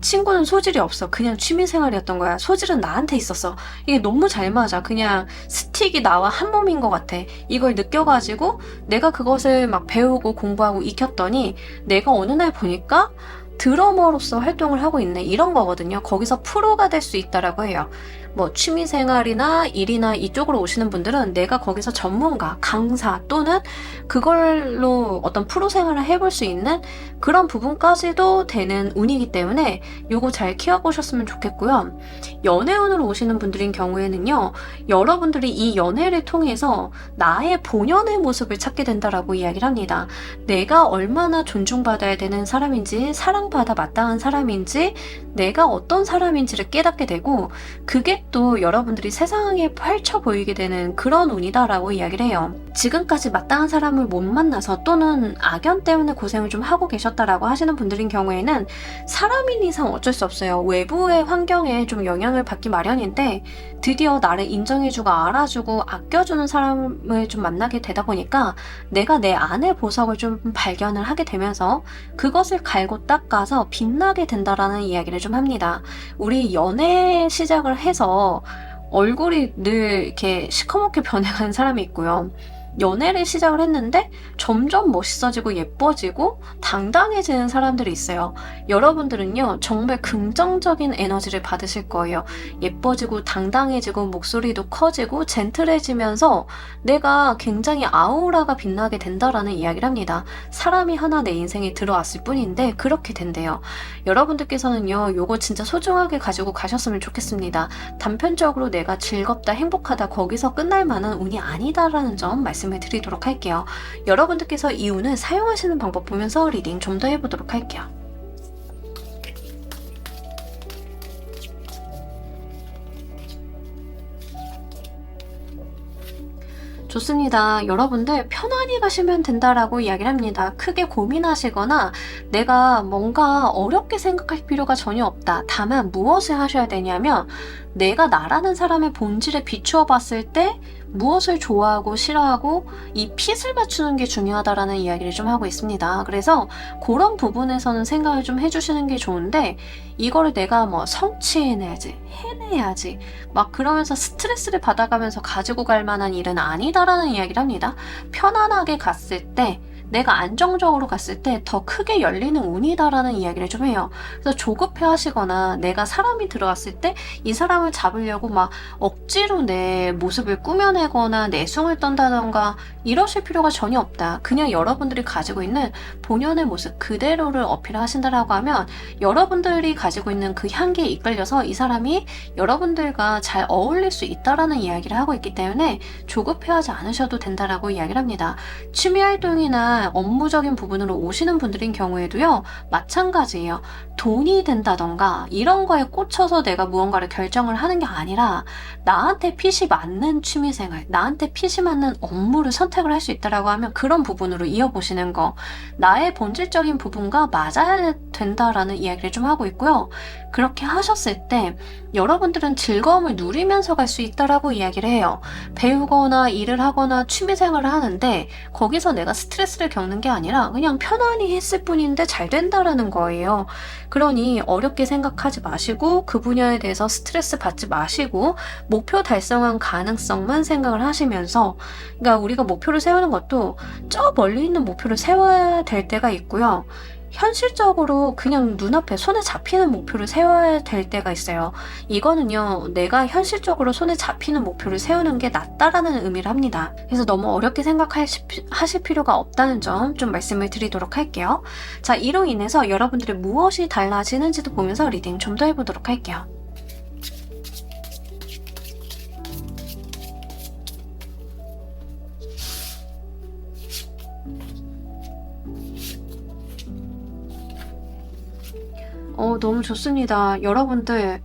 친구는 소질이 없어. 그냥 취미생활이었던 거야. 소질은 나한테 있었어. 이게 너무 잘 맞아. 그냥 스틱이 나와 한 몸인 것 같아. 이걸 느껴가지고 내가 그것을 막 배우고 공부하고 익혔더니 내가 어느 날 보니까 드러머로서 활동을 하고 있네, 이런 거거든요. 거기서 프로가 될 수 있다라고 해요. 뭐 취미생활이나 일이나 이쪽으로 오시는 분들은 내가 거기서 전문가, 강사 또는 그걸로 어떤 프로 생활을 해볼 수 있는 그런 부분까지도 되는 운이기 때문에 요거 잘 키워보셨으면 좋겠고요. 연애운으로 오시는 분들인 경우에는요, 여러분들이 이 연애를 통해서 나의 본연의 모습을 찾게 된다라고 이야기를 합니다. 내가 얼마나 존중받아야 되는 사람인지, 사랑받아 마땅한 사람인지, 내가 어떤 사람인지를 깨닫게 되고, 그게 또 여러분들이 세상에 펼쳐 보이게 되는 그런 운이다라고 이야기를 해요. 지금까지 마땅한 사람을 못 만나서 또는 악연 때문에 고생을 좀 하고 계셨다라고 하시는 분들인 경우에는 사람인 이상 어쩔 수 없어요. 외부의 환경에 좀 영향을 받기 마련인데 드디어 나를 인정해주고 알아주고 아껴주는 사람을 좀 만나게 되다 보니까 내가 내 안의 보석을 좀 발견을 하게 되면서 그것을 갈고 닦아서 빛나게 된다라는 이야기를 좀 합니다. 우리 연애 시작을 해서 얼굴이 늘 이렇게 시커멓게 변해가는 사람이 있고요. 연애를 시작을 했는데 점점 멋있어지고 예뻐지고 당당해지는 사람들이 있어요. 여러분들은요, 정말 긍정적인 에너지를 받으실 거예요. 예뻐지고 당당해지고 목소리도 커지고 젠틀해지면서 내가 굉장히 아우라가 빛나게 된다라는 이야기를 합니다. 사람이 하나 내 인생에 들어왔을 뿐인데 그렇게 된대요. 여러분들께서는요, 요거 진짜 소중하게 가지고 가셨으면 좋겠습니다. 단편적으로 내가 즐겁다, 행복하다, 거기서 끝날 만한 운이 아니다라는 점 말씀을 드리도록 할게요. 여러분들께서 이 운을 사용하시는 방법 보면서 리딩 좀 더 해보도록 할게요. 좋습니다. 여러분들 편안히 가시면 된다라고 이야기를 합니다. 크게 고민하시거나 내가 뭔가 어렵게 생각할 필요가 전혀 없다. 다만 무엇을 하셔야 되냐면 내가 나라는 사람의 본질에 비추어 봤을 때 무엇을 좋아하고 싫어하고 이 핏을 맞추는 게 중요하다라는 이야기를 좀 하고 있습니다. 그래서 그런 부분에서는 생각을 좀 해주시는 게 좋은데 이거를 내가 뭐 성취해내야지, 해내야지 막 그러면서 스트레스를 받아가면서 가지고 갈 만한 일은 아니다라는 이야기를 합니다. 편안하게 갔을 때 내가 안정적으로 갔을 때 더 크게 열리는 운이다라는 이야기를 좀 해요. 그래서 조급해 하시거나 내가 사람이 들어왔을 때 이 사람을 잡으려고 막 억지로 내 모습을 꾸며내거나 내숭을 떤다던가 이러실 필요가 전혀 없다. 그냥 여러분들이 가지고 있는 본연의 모습 그대로를 어필하신다라고 하면 여러분들이 가지고 있는 그 향기에 이끌려서 이 사람이 여러분들과 잘 어울릴 수 있다라는 이야기를 하고 있기 때문에 조급해하지 않으셔도 된다라고 이야기를 합니다. 취미 활동이나 업무적인 부분으로 오시는 분들인 경우에도요, 마찬가지예요. 돈이 된다던가 이런 거에 꽂혀서 내가 무언가를 결정을 하는 게 아니라 나한테 핏이 맞는 취미생활, 나한테 핏이 맞는 업무를 선택을 할 수 있다라고 하면 그런 부분으로 이어보시는 거, 나의 본질적인 부분과 맞아야 된다라는 이야기를 좀 하고 있고요. 그렇게 하셨을 때 여러분들은 즐거움을 누리면서 갈 수 있다라고 이야기를 해요. 배우거나 일을 하거나 취미생활을 하는데 거기서 내가 스트레스를 겪는 게 아니라 그냥 편안히 했을 뿐인데 잘 된다라는 거예요. 그러니 어렵게 생각하지 마시고 그 분야에 대해서 스트레스 받지 마시고 목표 달성한 가능성만 생각을 하시면서, 그러니까 우리가 목표를 세우는 것도 저 멀리 있는 목표를 세워야 될 때가 있고요. 현실적으로 그냥 눈앞에 손에 잡히는 목표를 세워야 될 때가 있어요. 이거는요, 내가 현실적으로 손에 잡히는 목표를 세우는 게 낫다라는 의미를 합니다. 그래서 너무 어렵게 생각하실 필요가 없다는 점 좀 말씀을 드리도록 할게요. 자, 이로 인해서 여러분들의 무엇이 달라지는지도 보면서 리딩 좀 더 해보도록 할게요. 너무 좋습니다. 여러분들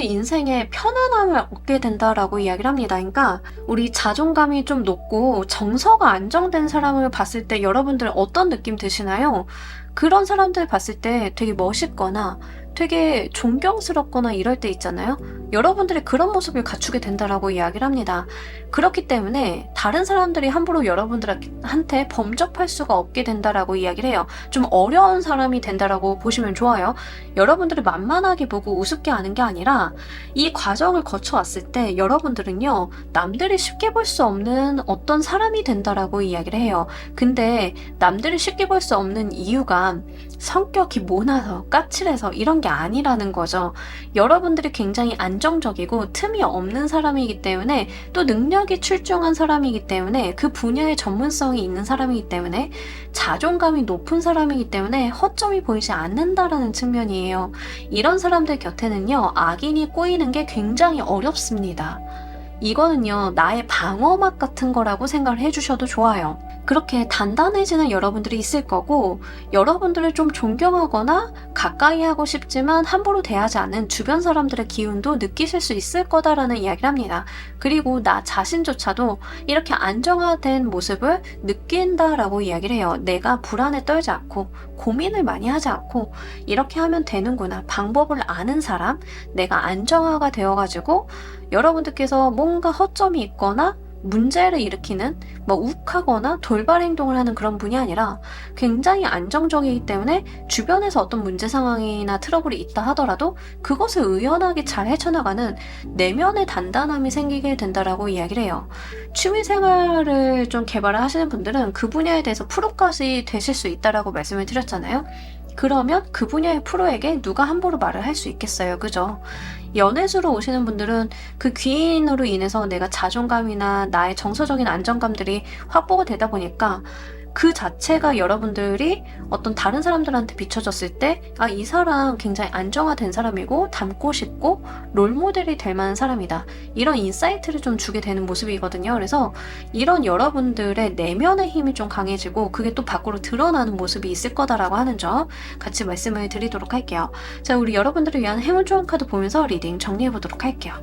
인생에 편안함을 얻게 된다라고 이야기를 합니다. 그러니까 우리 자존감이 좀 높고 정서가 안정된 사람을 봤을 때 여러분들 어떤 느낌 드시나요? 그런 사람들 봤을 때 되게 멋있거나 되게 존경스럽거나 이럴 때 있잖아요. 여러분들이 그런 모습을 갖추게 된다라고 이야기를 합니다. 그렇기 때문에 다른 사람들이 함부로 여러분들한테 범접할 수가 없게 된다라고 이야기를 해요. 좀 어려운 사람이 된다라고 보시면 좋아요. 여러분들을 만만하게 보고 우습게 하는 게 아니라 이 과정을 거쳐왔을 때 여러분들은요, 남들이 쉽게 볼 수 없는 어떤 사람이 된다라고 이야기를 해요. 근데 남들이 쉽게 볼 수 없는 이유가 성격이 모나서 까칠해서 이런 게 아니라는 거죠. 여러분들이 굉장히 안정적이고 틈이 없는 사람이기 때문에 또 능력이 출중한 사람이기 때문에 그 분야에 전문성이 있는 사람이기 때문에 자존감이 높은 사람이기 때문에 허점이 보이지 않는다라는 측면이에요. 이런 사람들 곁에는요, 악인이 꼬이는 게 굉장히 어렵습니다. 이거는요, 나의 방어막 같은 거라고 생각을 해주셔도 좋아요. 그렇게 단단해지는 여러분들이 있을 거고, 여러분들을 좀 존경하거나 가까이 하고 싶지만 함부로 대하지 않는 주변 사람들의 기운도 느끼실 수 있을 거다라는 이야기를 합니다. 그리고 나 자신조차도 이렇게 안정화된 모습을 느낀다라고 이야기를 해요. 내가 불안에 떨지 않고 고민을 많이 하지 않고 이렇게 하면 되는구나. 방법을 아는 사람, 내가 안정화가 되어가지고 여러분들께서 뭔가 허점이 있거나 문제를 일으키는 욱하거나 돌발 행동을 하는 그런 분이 아니라 굉장히 안정적이기 때문에 주변에서 어떤 문제 상황이나 트러블이 있다 하더라도 그것을 의연하게 잘 헤쳐나가는 내면의 단단함이 생기게 된다라고 이야기를 해요. 취미생활을 좀 개발을 하시는 분들은 그 분야에 대해서 프로까지 되실 수 있다라고 말씀을 드렸잖아요. 그러면 그 분야의 프로에게 누가 함부로 말을 할 수 있겠어요. 그죠? 연애수로 오시는 분들은 그 귀인으로 인해서 내가 자존감이나 나의 정서적인 안정감들이 확보가 되다 보니까 그 자체가 여러분들이 어떤 다른 사람들한테 비춰졌을 때, 아, 이 사람 굉장히 안정화된 사람이고 닮고 싶고 롤모델이 될 만한 사람이다. 이런 인사이트를 좀 주게 되는 모습이거든요. 그래서 이런 여러분들의 내면의 힘이 좀 강해지고 그게 또 밖으로 드러나는 모습이 있을 거다라고 하는 점 같이 말씀을 드리도록 할게요. 자, 우리 여러분들을 위한 행운 조언 카드 보면서 리딩 정리해 보도록 할게요.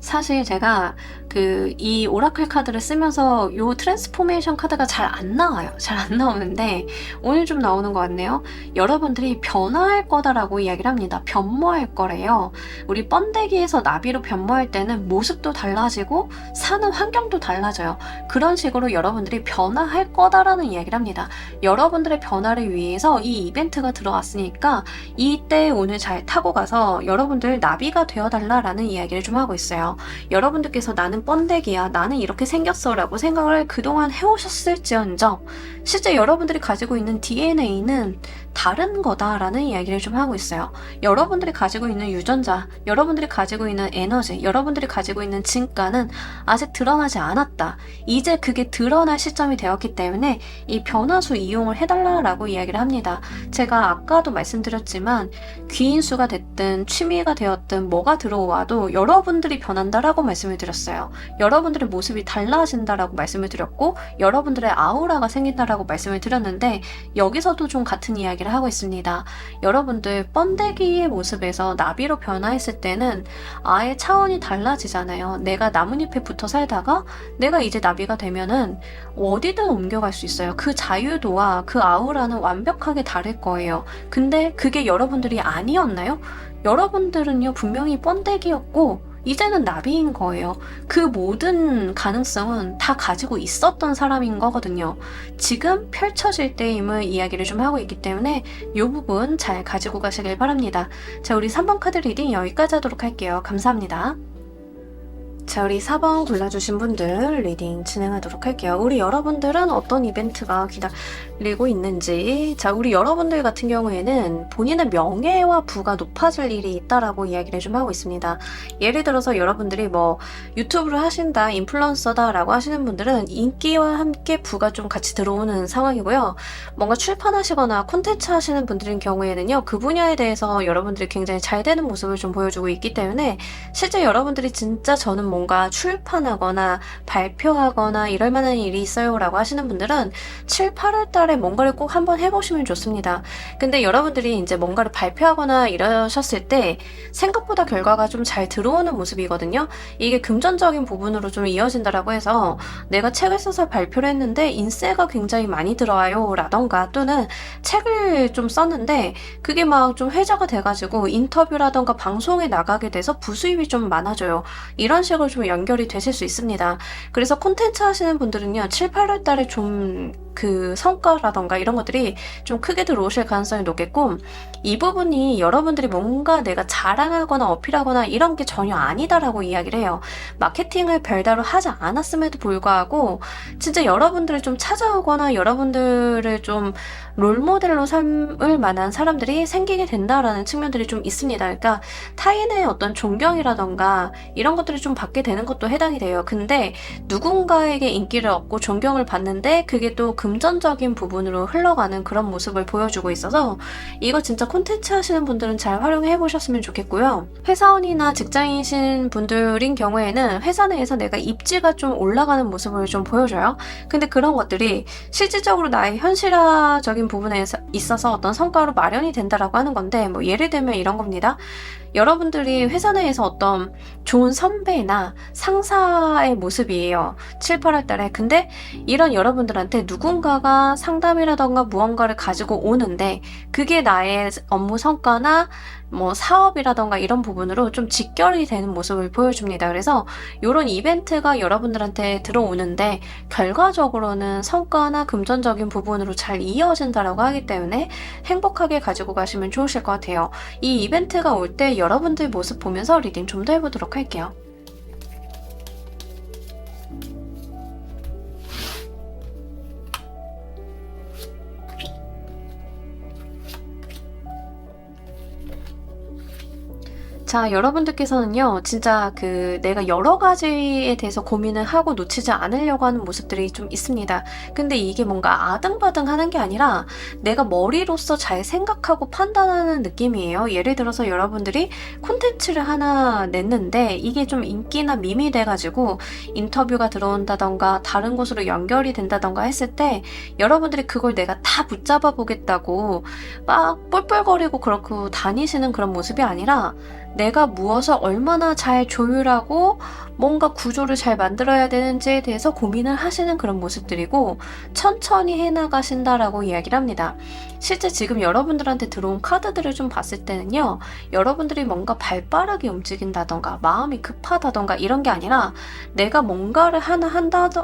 사실 제가 이 오라클 카드를 쓰면서 요 트랜스포메이션 카드가 잘 안 나와요. 잘 안 나오는데 오늘 좀 나오는 것 같네요. 여러분들이 변화할 거다라고 이야기를 합니다. 변모할 거래요. 우리 번데기에서 나비로 변모할 때는 모습도 달라지고 사는 환경도 달라져요. 그런 식으로 여러분들이 변화할 거다라는 이야기를 합니다. 여러분들의 변화를 위해서 이 이벤트가 들어왔으니까 이때 오늘 잘 타고 가서 여러분들 나비가 되어달라라는 이야기를 좀 하고 있어요. 여러분들께서 나는 번데기야, 나는 이렇게 생겼어 라고 생각을 그동안 해오셨을지언정 실제 여러분들이 가지고 있는 DNA는 다른 거다라는 이야기를 좀 하고 있어요. 여러분들이 가지고 있는 유전자, 여러분들이 가지고 있는 에너지, 여러분들이 가지고 있는 진가는 아직 드러나지 않았다. 이제 그게 드러날 시점이 되었기 때문에 이 변화수 이용을 해달라라고 이야기를 합니다. 제가 아까도 말씀드렸지만 귀인수가 됐든 취미가 되었든 뭐가 들어와도 여러분들이 변한다라고 말씀을 드렸어요. 여러분들의 모습이 달라진다라고 말씀을 드렸고 여러분들의 아우라가 생긴다라고 말씀을 드렸는데 여기서도 좀 같은 이야기를 하고 있습니다. 여러분들 번데기의 모습에서 나비로 변화했을 때는 아예 차원이 달라지잖아요. 내가 나뭇잎에 붙어 살다가 내가 이제 나비가 되면은 어디든 옮겨갈 수 있어요. 그 자유도와 그 아우라는 완벽하게 다를 거예요. 근데 그게 여러분들이 아니었나요? 여러분들은요 분명히 번데기였고 이제는 나비인 거예요. 그 모든 가능성은 다 가지고 있었던 사람인 거거든요. 지금 펼쳐질 때임을 이야기를 좀 하고 있기 때문에 이 부분 잘 가지고 가시길 바랍니다. 자, 우리 3번 카드 리딩 여기까지 하도록 할게요. 감사합니다. 자, 우리 4번 골라주신 분들 리딩 진행하도록 할게요. 우리 여러분들은 어떤 이벤트가 기다리고 있는지. 자, 우리 여러분들 같은 경우에는 본인의 명예와 부가 높아질 일이 있다라고 이야기를 좀 하고 있습니다. 예를 들어서 여러분들이 뭐 유튜브를 하신다, 인플루언서다 라고 하시는 분들은 인기와 함께 부가 좀 같이 들어오는 상황이고요. 뭔가 출판하시거나 콘텐츠 하시는 분들인 경우에는요, 그 분야에 대해서 여러분들이 굉장히 잘 되는 모습을 좀 보여주고 있기 때문에 실제 여러분들이 진짜 저는 뭔가 출판하거나 발표하거나 이럴 만한 일이 있어요 라고 하시는 분들은 7, 8월 달에 뭔가를 꼭 한번 해보시면 좋습니다. 근데 여러분들이 이제 뭔가를 발표하거나 이러셨을 때 생각보다 결과가 좀 잘 들어오는 모습이거든요. 이게 금전적인 부분으로 좀 이어진다라고 해서 내가 책을 써서 발표를 했는데 인세가 굉장히 많이 들어와요 라던가 또는 책을 좀 썼는데 그게 막 좀 회자가 돼가지고 인터뷰라던가 방송에 나가게 돼서 부수입이 좀 많아져요. 이런 식으로 좀 연결이 되실 수 있습니다. 그래서 콘텐츠 하시는 분들은요 7, 8월 달에 좀 그 성과라던가 이런 것들이 좀 크게 들어오실 가능성이 높겠고 이 부분이 여러분들이 뭔가 내가 자랑하거나 어필하거나 이런 게 전혀 아니다라고 이야기를 해요. 마케팅을 별다로 하지 않았음에도 불구하고 진짜 여러분들을 좀 찾아오거나 여러분들을 좀 롤모델로 삼을 만한 사람들이 생기게 된다라는 측면들이 좀 있습니다. 그러니까 타인의 어떤 존경이라던가 이런 것들을 좀 받게 되는 것도 해당이 돼요. 근데 누군가에게 인기를 얻고 존경을 받는데 그게 또 금전적인 부분으로 흘러가는 그런 모습을 보여주고 있어서 이거 진짜 콘텐츠 하시는 분들은 잘 활용해 보셨으면 좋겠고요. 회사원이나 직장인이신 분들인 경우에는 회사 내에서 내가 입지가 좀 올라가는 모습을 좀 보여줘요. 근데 그런 것들이 실질적으로 나의 현실화적인 부분에 있어서 어떤 성과로 마련이 된다라고 하는 건데 뭐 예를 들면 이런 겁니다. 여러분들이 회사 내에서 어떤 좋은 선배나 상사의 모습이에요. 7, 8월 달에. 근데 이런 여러분들한테 누군가가 상담이라던가 무언가를 가지고 오는데 그게 나의 업무 성과나 뭐 사업이라던가 이런 부분으로 좀 직결이 되는 모습을 보여줍니다. 그래서 이런 이벤트가 여러분들한테 들어오는데 결과적으로는 성과나 금전적인 부분으로 잘 이어진다라고 하기 때문에 행복하게 가지고 가시면 좋으실 것 같아요. 이 이벤트가 올 때 여러분들 모습 보면서 리딩 좀 더 해보도록 할게요. 자, 여러분들께서는요, 진짜 내가 여러 가지에 대해서 고민을 하고 놓치지 않으려고 하는 모습들이 좀 있습니다. 근데 이게 뭔가 아등바등 하는 게 아니라 내가 머리로서 잘 생각하고 판단하는 느낌이에요. 예를 들어서 여러분들이 콘텐츠를 하나 냈는데 이게 좀 인기나 밈이 돼가지고 인터뷰가 들어온다던가 다른 곳으로 연결이 된다던가 했을 때 여러분들이 그걸 내가 다 붙잡아 보겠다고 막 뻘뻘거리고 그렇고 다니시는 그런 모습이 아니라 내가 무엇을 얼마나 잘 조율하고 뭔가 구조를 잘 만들어야 되는지에 대해서 고민을 하시는 그런 모습들이고 천천히 해나가신다라고 이야기를 합니다. 실제 지금 여러분들한테 들어온 카드들을 좀 봤을 때는요, 여러분들이 뭔가 발빠르게 움직인다던가 마음이 급하다던가 이런 게 아니라 내가 뭔가를 하나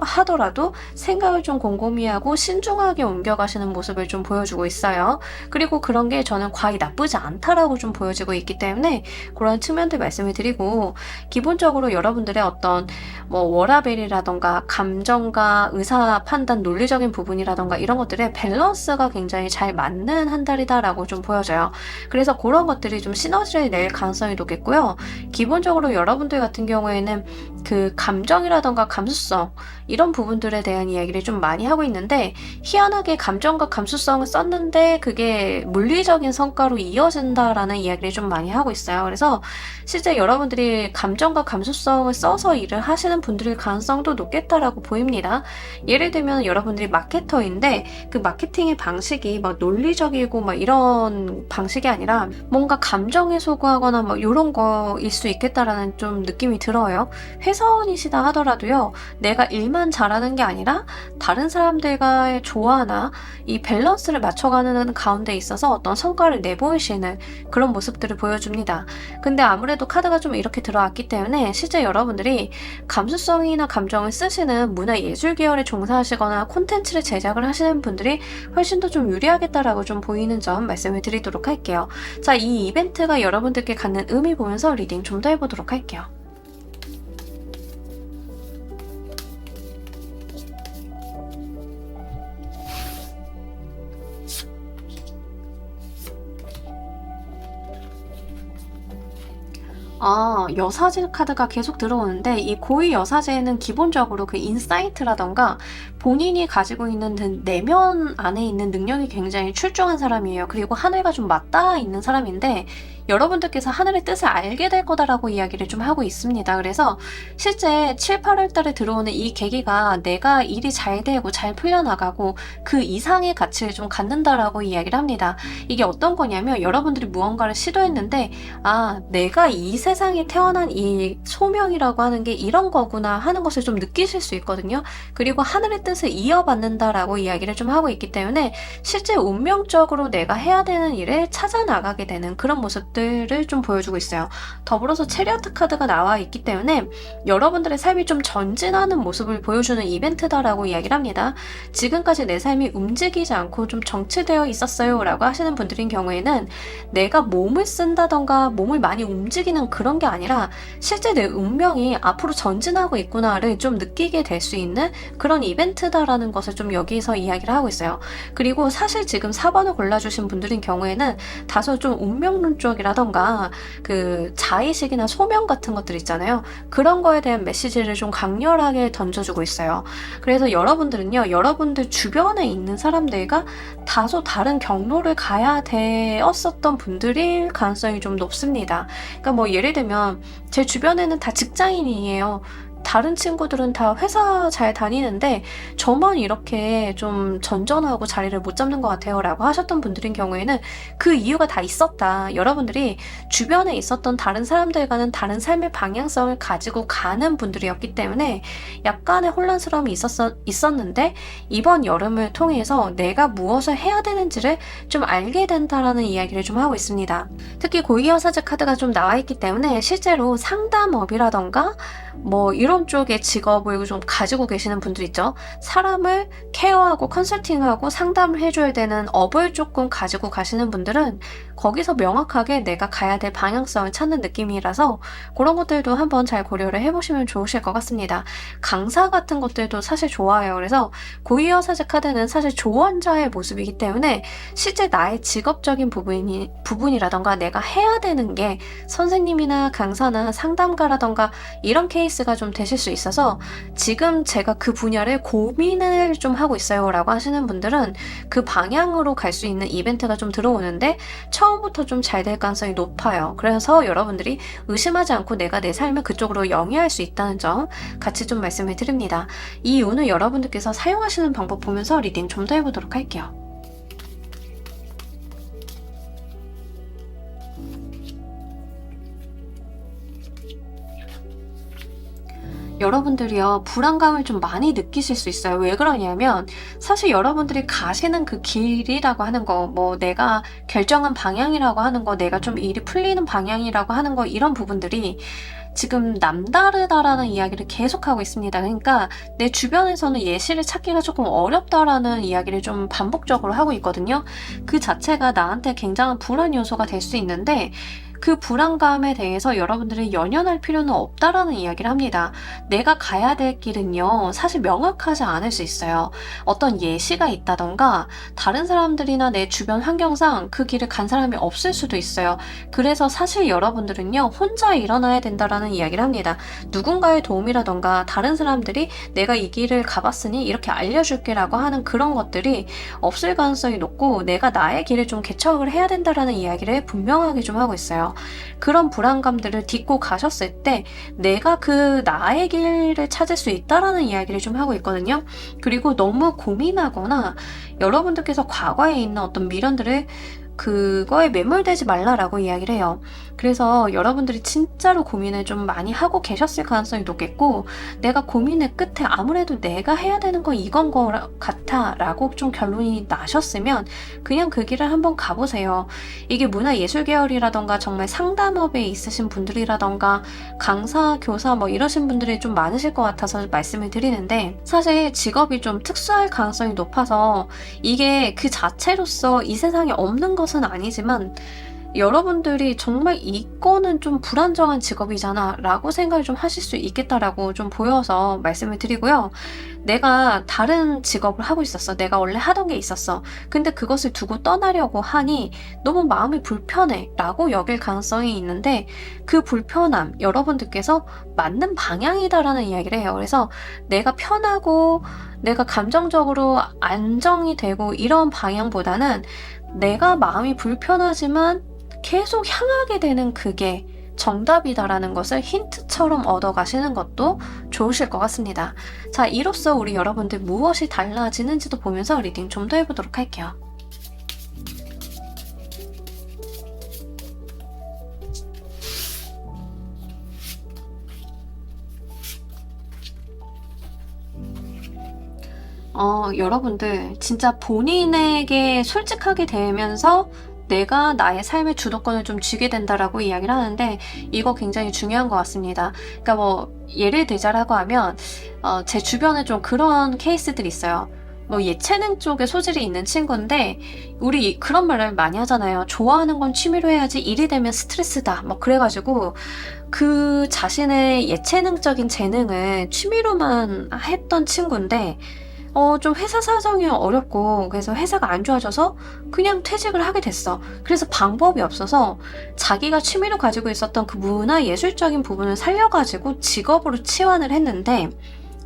하더라도 생각을 좀 곰곰이 하고 신중하게 옮겨가시는 모습을 좀 보여주고 있어요. 그리고 그런 게 저는 과히 나쁘지 않다라고 좀 보여지고 있기 때문에 그런 측면들 말씀을 드리고, 기본적으로 여러분들의 어떤 뭐 워라밸이라던가 감정과 의사 판단 논리적인 부분이라던가 이런 것들의 밸런스가 굉장히 잘 맞는 한 달이다라고 좀 보여져요. 그래서 그런 것들이 좀 시너지를 낼 가능성이 높겠고요. 기본적으로 여러분들 같은 경우에는 그 감정이라던가 감수성 이런 부분들에 대한 이야기를 좀 많이 하고 있는데, 희한하게 감정과 감수성을 썼는데 그게 물리적인 성과로 이어진다라는 이야기를 좀 많이 하고 있어요. 그래서 실제 여러분들이 감정과 감수성을 써서 일을 하시는 분들일 가능성도 높겠다라고 보입니다. 예를 들면 여러분들이 마케터인데 그 마케팅의 방식이 막 논리적이고 막 이런 방식이 아니라 뭔가 감정에 소구하거나 뭐 이런 거일 수 있겠다라는 좀 느낌이 들어요. 회사원이시다 하더라도요, 내가 일만 잘하는 게 아니라 다른 사람들과의 조화나 이 밸런스를 맞춰가는 가운데 있어서 어떤 성과를 내보이시는 그런 모습들을 보여줍니다. 근데 아무래도 카드가 좀 이렇게 들어왔기 때문에 실제 여러분들이 감수성이나 감정을 쓰시는 문화예술 계열에 종사하시거나 콘텐츠를 제작을 하시는 분들이 훨씬 더 좀 유리하겠다라고 좀 보이는 점 말씀을 드리도록 할게요. 자, 이 이벤트가 여러분들께 갖는 의미 보면서 리딩 좀 더 해보도록 할게요. 여사제 카드가 계속 들어오는데, 이 고위 여사제는 기본적으로 그 인사이트라던가 본인이 가지고 있는 내면 안에 있는 능력이 굉장히 출중한 사람이에요. 그리고 하늘과 좀 맞닿아 있는 사람인데, 여러분들께서 하늘의 뜻을 알게 될 거다라고 이야기를 좀 하고 있습니다. 그래서 실제 7, 8월 달에 들어오는 이 계기가 내가 일이 잘 되고 잘 풀려나가고 그 이상의 가치를 좀 갖는다라고 이야기를 합니다. 이게 어떤 거냐면, 여러분들이 무언가를 시도했는데 내가 이 세상에 태어난 이 소명이라고 하는 게 이런 거구나 하는 것을 좀 느끼실 수 있거든요. 그리고 하늘의 뜻을 이어받는다라고 이야기를 좀 하고 있기 때문에 실제 운명적으로 내가 해야 되는 일을 찾아 나가게 되는 그런 모습들을 좀 보여주고 있어요. 더불어서 체리어트 카드가 나와 있기 때문에 여러분들의 삶이 좀 전진하는 모습을 보여주는 이벤트다라고 이야기를 합니다. 지금까지 내 삶이 움직이지 않고 좀 정체되어 있었어요 라고 하시는 분들인 경우에는 내가 몸을 쓴다던가 몸을 많이 움직이는 그런 게 아니라 실제 내 운명이 앞으로 전진하고 있구나를 좀 느끼게 될 수 있는 그런 이벤트다라는 것을 좀 여기서 이야기를 하고 있어요. 그리고 사실 지금 4번을 골라주신 분들인 경우에는 다소 좀 운명론적이라던가 그 자의식이나 소명 같은 것들 있잖아요. 그런 거에 대한 메시지를 좀 강렬하게 던져주고 있어요. 그래서 여러분들은요, 여러분들 주변에 있는 사람들과 다소 다른 경로를 가야 되었었던 분들일 가능성이 좀 높습니다. 그러니까 뭐 예를 들면 제 주변에는 다 직장인이에요. 다른 친구들은 다 회사 잘 다니는데 저만 이렇게 좀 전전하고 자리를 못 잡는 것 같아요 라고 하셨던 분들인 경우에는 그 이유가 다 있었다. 여러분들이 주변에 있었던 다른 사람들과는 다른 삶의 방향성을 가지고 가는 분들이었기 때문에 약간의 혼란스러움이 있었는데 이번 여름을 통해서 내가 무엇을 해야 되는지를 좀 알게 된다라는 이야기를 좀 하고 있습니다. 특히 고위여사제 카드가 좀 나와 있기 때문에 실제로 상담업이라던가 뭐 이런 이런 쪽의 직업을 좀 가지고 계시는 분들 있죠. 사람을 케어하고 컨설팅하고 상담을 해줘야 되는 업을 조금 가지고 가시는 분들은 거기서 명확하게 내가 가야 될 방향성을 찾는 느낌이라서 그런 것들도 한번 잘 고려를 해보시면 좋으실 것 같습니다. 강사 같은 것들도 사실 좋아요. 그래서 고위여사제 카드는 사실 조언자의 모습이기 때문에 실제 나의 직업적인 부분이라던가 내가 해야 되는 게 선생님이나 강사나 상담가라던가 이런 케이스가 좀 되실 수 있어서 지금 제가 그 분야를 고민을 좀 하고 있어요 라고 하시는 분들은 그 방향으로 갈 수 있는 이벤트가 좀 들어오는데 처음부터 좀 잘 될 가능성이 높아요. 그래서 여러분들이 의심하지 않고 내가 내 삶을 그쪽으로 영위할 수 있다는 점 같이 좀 말씀을 드립니다. 이 운을 여러분들께서 사용하시는 방법 보면서 리딩 좀 더 해보도록 할게요. 여러분들이요, 불안감을 좀 많이 느끼실 수 있어요. 왜 그러냐면 사실 여러분들이 가시는 그 길이라고 하는 거, 뭐 내가 결정한 방향이라고 하는 거, 내가 좀 일이 풀리는 방향이라고 하는 거, 이런 부분들이 지금 남다르다라는 이야기를 계속하고 있습니다. 그러니까 내 주변에서는 예시를 찾기가 조금 어렵다라는 이야기를 좀 반복적으로 하고 있거든요. 그 자체가 나한테 굉장한 불안 요소가 될 수 있는데 그 불안감에 대해서 여러분들이 연연할 필요는 없다라는 이야기를 합니다. 내가 가야 될 길은요, 사실 명확하지 않을 수 있어요. 어떤 예시가 있다던가 다른 사람들이나 내 주변 환경상 그 길을 간 사람이 없을 수도 있어요. 그래서 사실 여러분들은요, 혼자 일어나야 된다라는 이야기를 합니다. 누군가의 도움이라던가 다른 사람들이 내가 이 길을 가봤으니 이렇게 알려줄게 라고 하는 그런 것들이 없을 가능성이 높고 내가 나의 길을 좀 개척을 해야 된다라는 이야기를 분명하게 좀 하고 있어요. 그런 불안감들을 딛고 가셨을 때 내가 그 나의 길을 찾을 수 있다라는 이야기를 좀 하고 있거든요. 그리고 너무 고민하거나 여러분들께서 과거에 있는 어떤 미련들을 그거에 매몰되지 말라라고 이야기를 해요. 그래서 여러분들이 진짜로 고민을 좀 많이 하고 계셨을 가능성이 높겠고 내가 고민의 끝에 아무래도 내가 해야 되는 건 이건 것 같아 라고 좀 결론이 나셨으면 그냥 그 길을 한번 가보세요. 이게 문화예술 계열이라던가 정말 상담업에 있으신 분들이라던가 강사, 교사 뭐 이러신 분들이 좀 많으실 것 같아서 말씀을 드리는데 사실 직업이 좀 특수할 가능성이 높아서 이게 그 자체로서 이 세상에 없는 것은 아니지만 여러분들이 정말 이거는 좀 불안정한 직업이잖아 라고 생각을 좀 하실 수 있겠다라고 좀 보여서 말씀을 드리고요. 내가 다른 직업을 하고 있었어. 내가 원래 하던 게 있었어. 근데 그것을 두고 떠나려고 하니 너무 마음이 불편해 라고 여길 가능성이 있는데 그 불편함 여러분들께서 맞는 방향이다라는 이야기를 해요. 그래서 내가 편하고 내가 감정적으로 안정이 되고 이런 방향보다는 내가 마음이 불편하지만 계속 향하게 되는 그게 정답이다라는 것을 힌트처럼 얻어가시는 것도 좋으실 것 같습니다. 자, 이로써 우리 여러분들 무엇이 달라지는지도 보면서 리딩 좀 더 해보도록 할게요. 여러분들 진짜 본인에게 솔직하게 되면서 내가 나의 삶의 주도권을 좀 쥐게 된다라고 이야기를 하는데 이거 굉장히 중요한 것 같습니다. 그러니까 뭐 예를 들자라고 하면 제 주변에 좀 그런 케이스들이 있어요. 뭐 예체능 쪽에 소질이 있는 친구인데 우리 그런 말을 많이 하잖아요. 좋아하는 건 취미로 해야지 일이 되면 스트레스다. 뭐 그래가지고 그 자신의 예체능적인 재능을 취미로만 했던 친구인데 좀 회사 사정이 어렵고 그래서 회사가 안 좋아져서 그냥 퇴직을 하게 됐어. 그래서 방법이 없어서 자기가 취미로 가지고 있었던 그 문화 예술적인 부분을 살려가지고 직업으로 치환을 했는데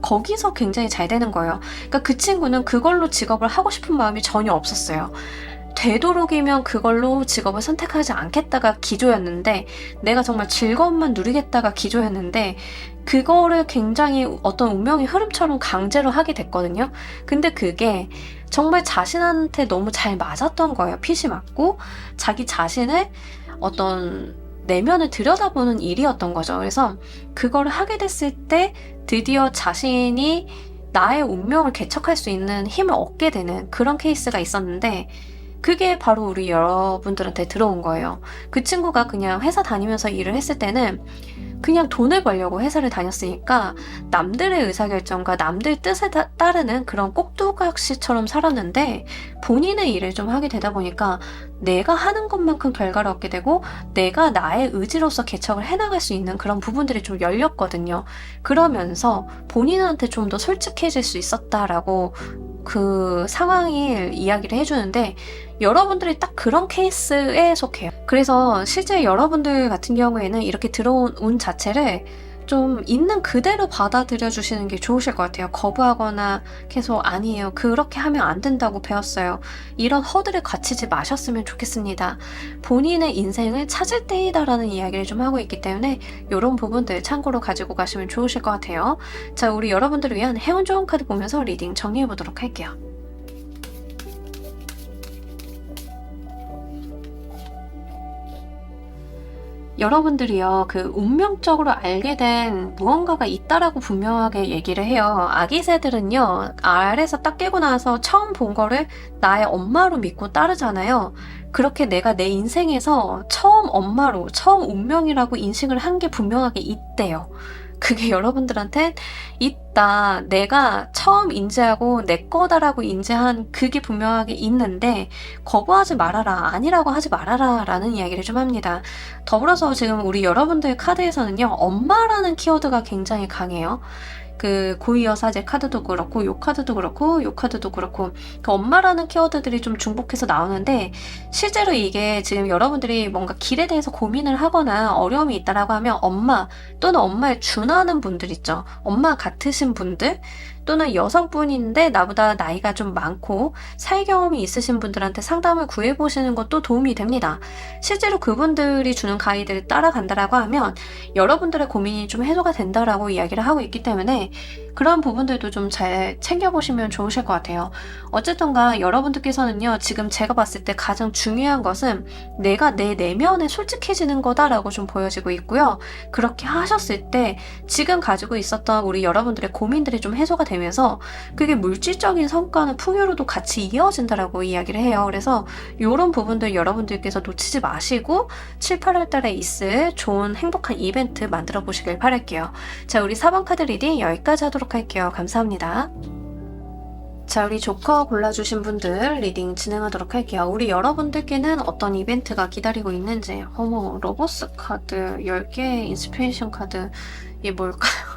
거기서 굉장히 잘 되는 거예요. 그러니까 그 친구는 그걸로 직업을 하고 싶은 마음이 전혀 없었어요. 되도록이면 그걸로 직업을 선택하지 않겠다가 기조였는데 내가 정말 즐거움만 누리겠다가 기조였는데 그거를 굉장히 어떤 운명의 흐름처럼 강제로 하게 됐거든요. 근데 그게 정말 자신한테 너무 잘 맞았던 거예요. 핏이 맞고 자기 자신을 어떤 내면을 들여다보는 일이었던 거죠. 그래서 그걸 하게 됐을 때 드디어 자신이 나의 운명을 개척할 수 있는 힘을 얻게 되는 그런 케이스가 있었는데 그게 바로 우리 여러분들한테 들어온 거예요. 그 친구가 그냥 회사 다니면서 일을 했을 때는 그냥 돈을 벌려고 회사를 다녔으니까 남들의 의사결정과 남들 뜻에 따르는 그런 꼭두각시처럼 살았는데, 본인의 일을 좀 하게 되다 보니까 내가 하는 것만큼 결과를 얻게 되고 내가 나의 의지로서 개척을 해나갈 수 있는 그런 부분들이 좀 열렸거든요. 그러면서 본인한테 좀 더 솔직해질 수 있었다라고 그 상황을 이야기를 해주는데, 여러분들이 딱 그런 케이스에 속해요. 그래서 실제 여러분들 같은 경우에는 이렇게 들어온 운 자체를 좀 있는 그대로 받아들여 주시는 게 좋으실 것 같아요. 거부하거나 계속 아니에요, 그렇게 하면 안 된다고 배웠어요, 이런 허들을 갖추지 마셨으면 좋겠습니다. 본인의 인생을 찾을 때이다라는 이야기를 좀 하고 있기 때문에 이런 부분들 참고로 가지고 가시면 좋으실 것 같아요. 자, 우리 여러분들을 위한 행운 좋은 카드 보면서 리딩 정리해 보도록 할게요. 여러분들이요, 그 운명적으로 알게 된 무언가가 있다라고 분명하게 얘기를 해요. 아기 새들은요, 알에서 딱 깨고 나서 처음 본 거를 나의 엄마로 믿고 따르잖아요. 그렇게 내가 내 인생에서 처음 엄마로, 처음 운명이라고 인식을 한 게 분명하게 있대요. 그게 여러분들한테 있다, 내가 처음 인지하고 내 거다라고 인지한 그게 분명하게 있는데, 거부하지 말아라, 아니라고 하지 말아라 라는 이야기를 좀 합니다. 더불어서 지금 우리 여러분들 카드에서는요, 엄마라는 키워드가 굉장히 강해요. 그 고위여사제 카드도 그렇고 요 카드도 그렇고 요 카드도 그렇고 그 엄마라는 키워드들이 좀 중복해서 나오는데, 실제로 이게 지금 여러분들이 뭔가 길에 대해서 고민을 하거나 어려움이 있다라고 하면 엄마 또는 엄마에 준하는 분들 있죠. 엄마 같으신 분들, 또는 여성분인데 나보다 나이가 좀 많고 사회 경험이 있으신 분들한테 상담을 구해보시는 것도 도움이 됩니다. 실제로 그분들이 주는 가이드를 따라간다라고 하면 여러분들의 고민이 좀 해소가 된다라고 이야기를 하고 있기 때문에 그런 부분들도 좀 잘 챙겨보시면 좋으실 것 같아요. 어쨌든가 여러분들께서는요, 지금 제가 봤을 때 가장 중요한 것은 내가 내 내면에 솔직해지는 거다라고 좀 보여지고 있고요. 그렇게 하셨을 때 지금 가지고 있었던 우리 여러분들의 고민들이 좀 해소가 되면서 그게 물질적인 성과는 풍요로도 같이 이어진다라고 이야기를 해요. 그래서 이런 부분들 여러분들께서 놓치지 마시고 7, 8월 달에 있을 좋은 행복한 이벤트 만들어 보시길 바랄게요. 자, 우리 4번 카드 리딩 여기까지 하도록 할게요. 감사합니다. 자, 우리 조커 골라주신 분들 리딩 진행하도록 할게요. 우리 여러분들께는 어떤 이벤트가 기다리고 있는지. 어머, 로보스 카드 10개 인스피레이션 카드, 이게 뭘까요?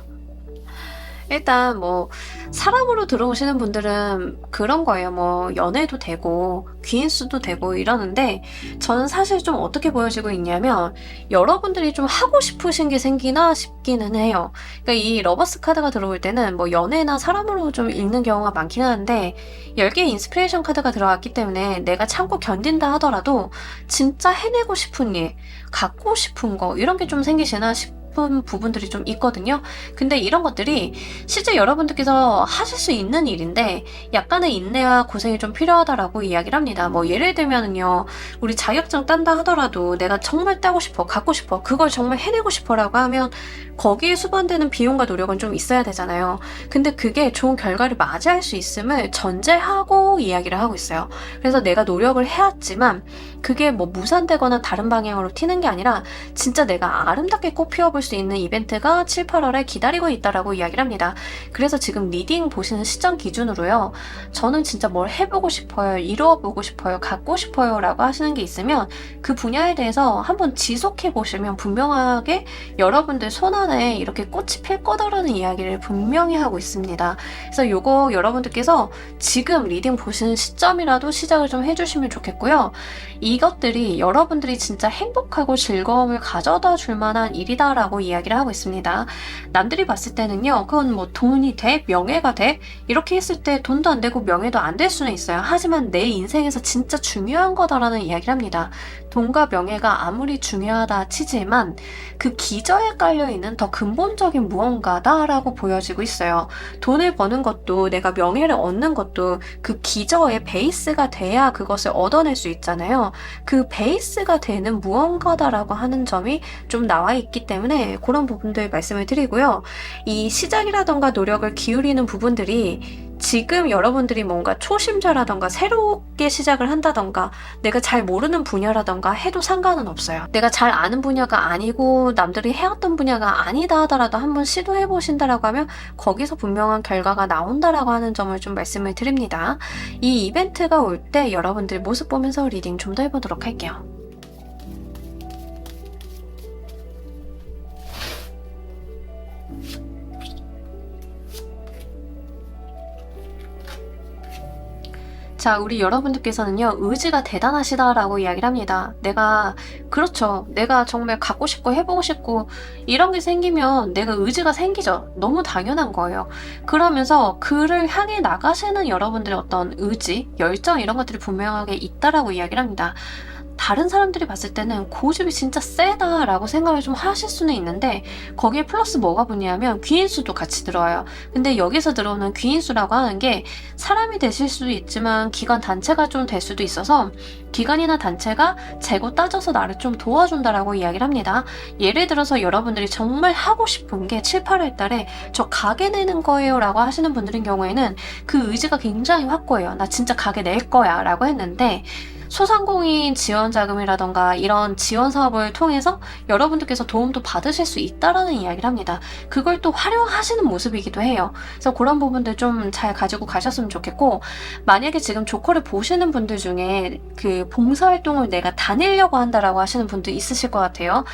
일단 뭐 사람으로 들어오시는 분들은 그런 거예요. 뭐 연애도 되고 귀인수도 되고 이러는데, 저는 사실 좀 어떻게 보여지고 있냐면 여러분들이 좀 하고 싶으신 게 생기나 싶기는 해요. 그러니까 이 러버스 카드가 들어올 때는 뭐 연애나 사람으로 좀 읽는 경우가 많긴 한데, 10개의 인스피레이션 카드가 들어왔기 때문에 내가 참고 견딘다 하더라도 진짜 해내고 싶은 일, 갖고 싶은 거 이런 게 좀 생기시나 싶어요. 부분들이 좀 있거든요. 근데 이런 것들이 실제 여러분들께서 하실 수 있는 일인데 약간의 인내와 고생이 좀 필요하다라고 이야기를 합니다. 뭐 예를 들면은요, 우리 자격증 딴다 하더라도 내가 정말 따고 싶어, 갖고 싶어, 그걸 정말 해내고 싶어라고 하면 거기에 수반되는 비용과 노력은 좀 있어야 되잖아요. 근데 그게 좋은 결과를 맞이할 수 있음을 전제하고 이야기를 하고 있어요. 그래서 내가 노력을 해왔지만 그게 뭐 무산되거나 다른 방향으로 튀는 게 아니라 진짜 내가 아름답게 꽃 피워볼 수 있는 이벤트가 7, 8월에 기다리고 있다라고 이야기를 합니다. 그래서 지금 리딩 보시는 시점 기준으로요, 저는 진짜 뭘 해보고 싶어요, 이루어보고 싶어요, 갖고 싶어요 라고 하시는 게 있으면 그 분야에 대해서 한번 지속해 보시면 분명하게 여러분들 손안에 이렇게 꽃이 필 거다라는 이야기를 분명히 하고 있습니다. 그래서 요거 여러분들께서 지금 리딩 보시는 시점이라도 시작을 좀 해주시면 좋겠고요. 이것들이 여러분들이 진짜 행복하고 즐거움을 가져다 줄 만한 일이다라고 이야기를 하고 있습니다. 남들이 봤을 때는요, 그건 뭐 돈이 돼? 명예가 돼? 이렇게 했을 때 돈도 안 되고 명예도 안 될 수는 있어요. 하지만 내 인생에서 진짜 중요한 거다라는 이야기를 합니다. 돈과 명예가 아무리 중요하다 치지만 그 기저에 깔려있는 더 근본적인 무언가다라고 보여지고 있어요. 돈을 버는 것도 내가 명예를 얻는 것도 그 기저의 베이스가 돼야 그것을 얻어낼 수 있잖아요. 그 베이스가 되는 무언가다라고 하는 점이 좀 나와 있기 때문에 그런 부분들 말씀을 드리고요. 이 시작이라던가 노력을 기울이는 부분들이 지금 여러분들이 뭔가 초심자라던가 새롭게 시작을 한다던가 내가 잘 모르는 분야라던가 해도 상관은 없어요. 내가 잘 아는 분야가 아니고 남들이 해왔던 분야가 아니다 하더라도 한번 시도해 보신다라고 하면 거기서 분명한 결과가 나온다라고 하는 점을 좀 말씀을 드립니다. 이 이벤트가 올 때 여러분들 모습 보면서 리딩 좀 더 해보도록 할게요. 자, 우리 여러분들께서는요, 의지가 대단하시다라고 이야기를 합니다. 그렇죠. 내가 정말 갖고 싶고 해보고 싶고, 이런 게 생기면 내가 의지가 생기죠. 너무 당연한 거예요. 그러면서 그를 향해 나가시는 여러분들의 어떤 의지, 열정 이런 것들이 분명하게 있다라고 이야기를 합니다. 다른 사람들이 봤을 때는 고집이 진짜 세다라고 생각을 좀 하실 수는 있는데 거기에 플러스 뭐가 붙냐면 귀인수도 같이 들어와요. 근데 여기서 들어오는 귀인수라고 하는 게 사람이 되실 수도 있지만 기관 단체가 좀 될 수도 있어서 기관이나 단체가 재고 따져서 나를 좀 도와준다라고 이야기를 합니다. 예를 들어서 여러분들이 정말 하고 싶은 게 7, 8월 달에 저 가게 내는 거예요 라고 하시는 분들인 경우에는 그 의지가 굉장히 확고해요. 나 진짜 가게 낼 거야 라고 했는데 소상공인 지원 자금이라던가 이런 지원 사업을 통해서 여러분들께서 도움도 받으실 수 있다라는 이야기를 합니다. 그걸 또 활용하시는 모습이기도 해요. 그래서 그런 부분들 좀 잘 가지고 가셨으면 좋겠고, 만약에 지금 조커를 보시는 분들 중에 그 봉사활동을 내가 다니려고 한다라고 하시는 분들 있으실 것 같아요.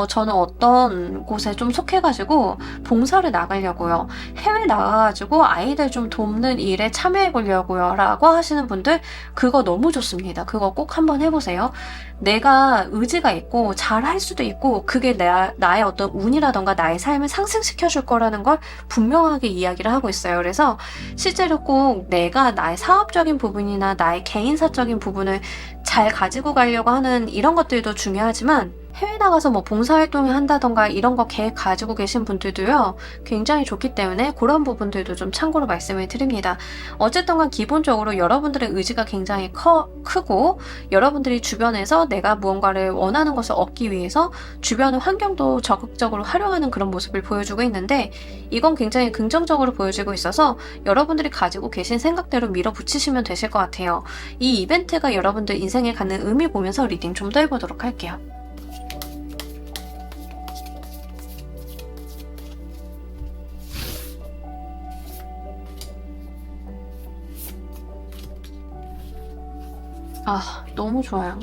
저는 어떤 곳에 좀 속해가지고 봉사를 나가려고요. 해외 나가가지고 아이들 좀 돕는 일에 참여해보려고요 라고 하시는 분들 그거 너무 좋습니다. 그거 꼭 한번 해보세요. 내가 의지가 있고 잘할 수도 있고 그게 나의 어떤 운이라던가 나의 삶을 상승시켜줄 거라는 걸 분명하게 이야기를 하고 있어요. 그래서 실제로 꼭 내가 나의 사업적인 부분이나 나의 개인사적인 부분을 잘 가지고 가려고 하는 이런 것들도 중요하지만 해외 나가서 뭐 봉사활동을 한다던가 이런 거 계획 가지고 계신 분들도요 굉장히 좋기 때문에 그런 부분들도 좀 참고로 말씀을 드립니다. 어쨌든 간 기본적으로 여러분들의 의지가 굉장히 크고 여러분들이 주변에서 내가 무언가를 원하는 것을 얻기 위해서 주변의 환경도 적극적으로 활용하는 그런 모습을 보여주고 있는데 이건 굉장히 긍정적으로 보여지고 있어서 여러분들이 가지고 계신 생각대로 밀어붙이시면 되실 것 같아요. 이 이벤트가 여러분들 인생에 갖는 의미 보면서 리딩 좀 더 해보도록 할게요. 너무 좋아요.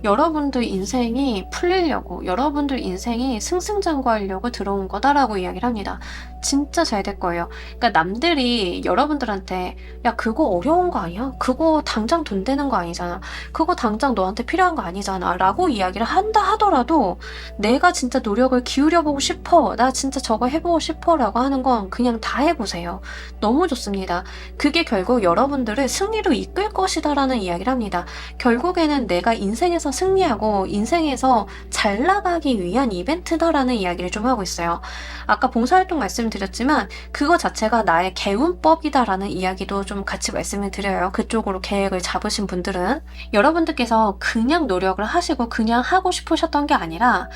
여러분들 인생이 풀리려고, 여러분들 인생이 승승장구하려고 들어온 거다라고 이야기를 합니다. 진짜 잘 될 거예요. 그러니까 남들이 여러분들한테 야 그거 어려운 거 아니야? 그거 당장 돈 되는 거 아니잖아. 그거 당장 너한테 필요한 거 아니잖아. 라고 이야기를 한다 하더라도 내가 진짜 노력을 기울여보고 싶어. 나 진짜 저거 해보고 싶어. 라고 하는 건 그냥 다 해보세요. 너무 좋습니다. 그게 결국 여러분들을 승리로 이끌 것이다 라는 이야기를 합니다. 결국에는 내가 인생에서 승리하고 인생에서 잘 나가기 위한 이벤트다라는 이야기를 좀 하고 있어요. 아까 봉사활동 말씀드렸지만 그거 자체가 나의 개운법이다라는 이야기도 좀 같이 말씀을 드려요. 그쪽으로 계획을 잡으신 분들은 여러분들께서 그냥 노력을 하시고 그냥 하고 싶으셨던 게 아니라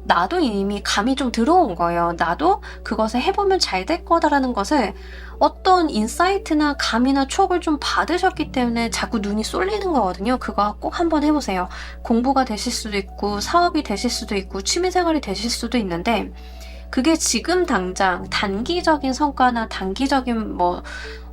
나도 이미 감이 좀 들어온 거예요. 나도 그것을 해보면 잘 될 거다라는 것을 어떤 인사이트나 감이나 촉을 좀 받으셨기 때문에 자꾸 눈이 쏠리는 거거든요. 그거 꼭 한번 해보세요. 공부가 되실 수도 있고 사업이 되실 수도 있고 취미생활이 되실 수도 있는데 그게 지금 당장 단기적인 성과나 단기적인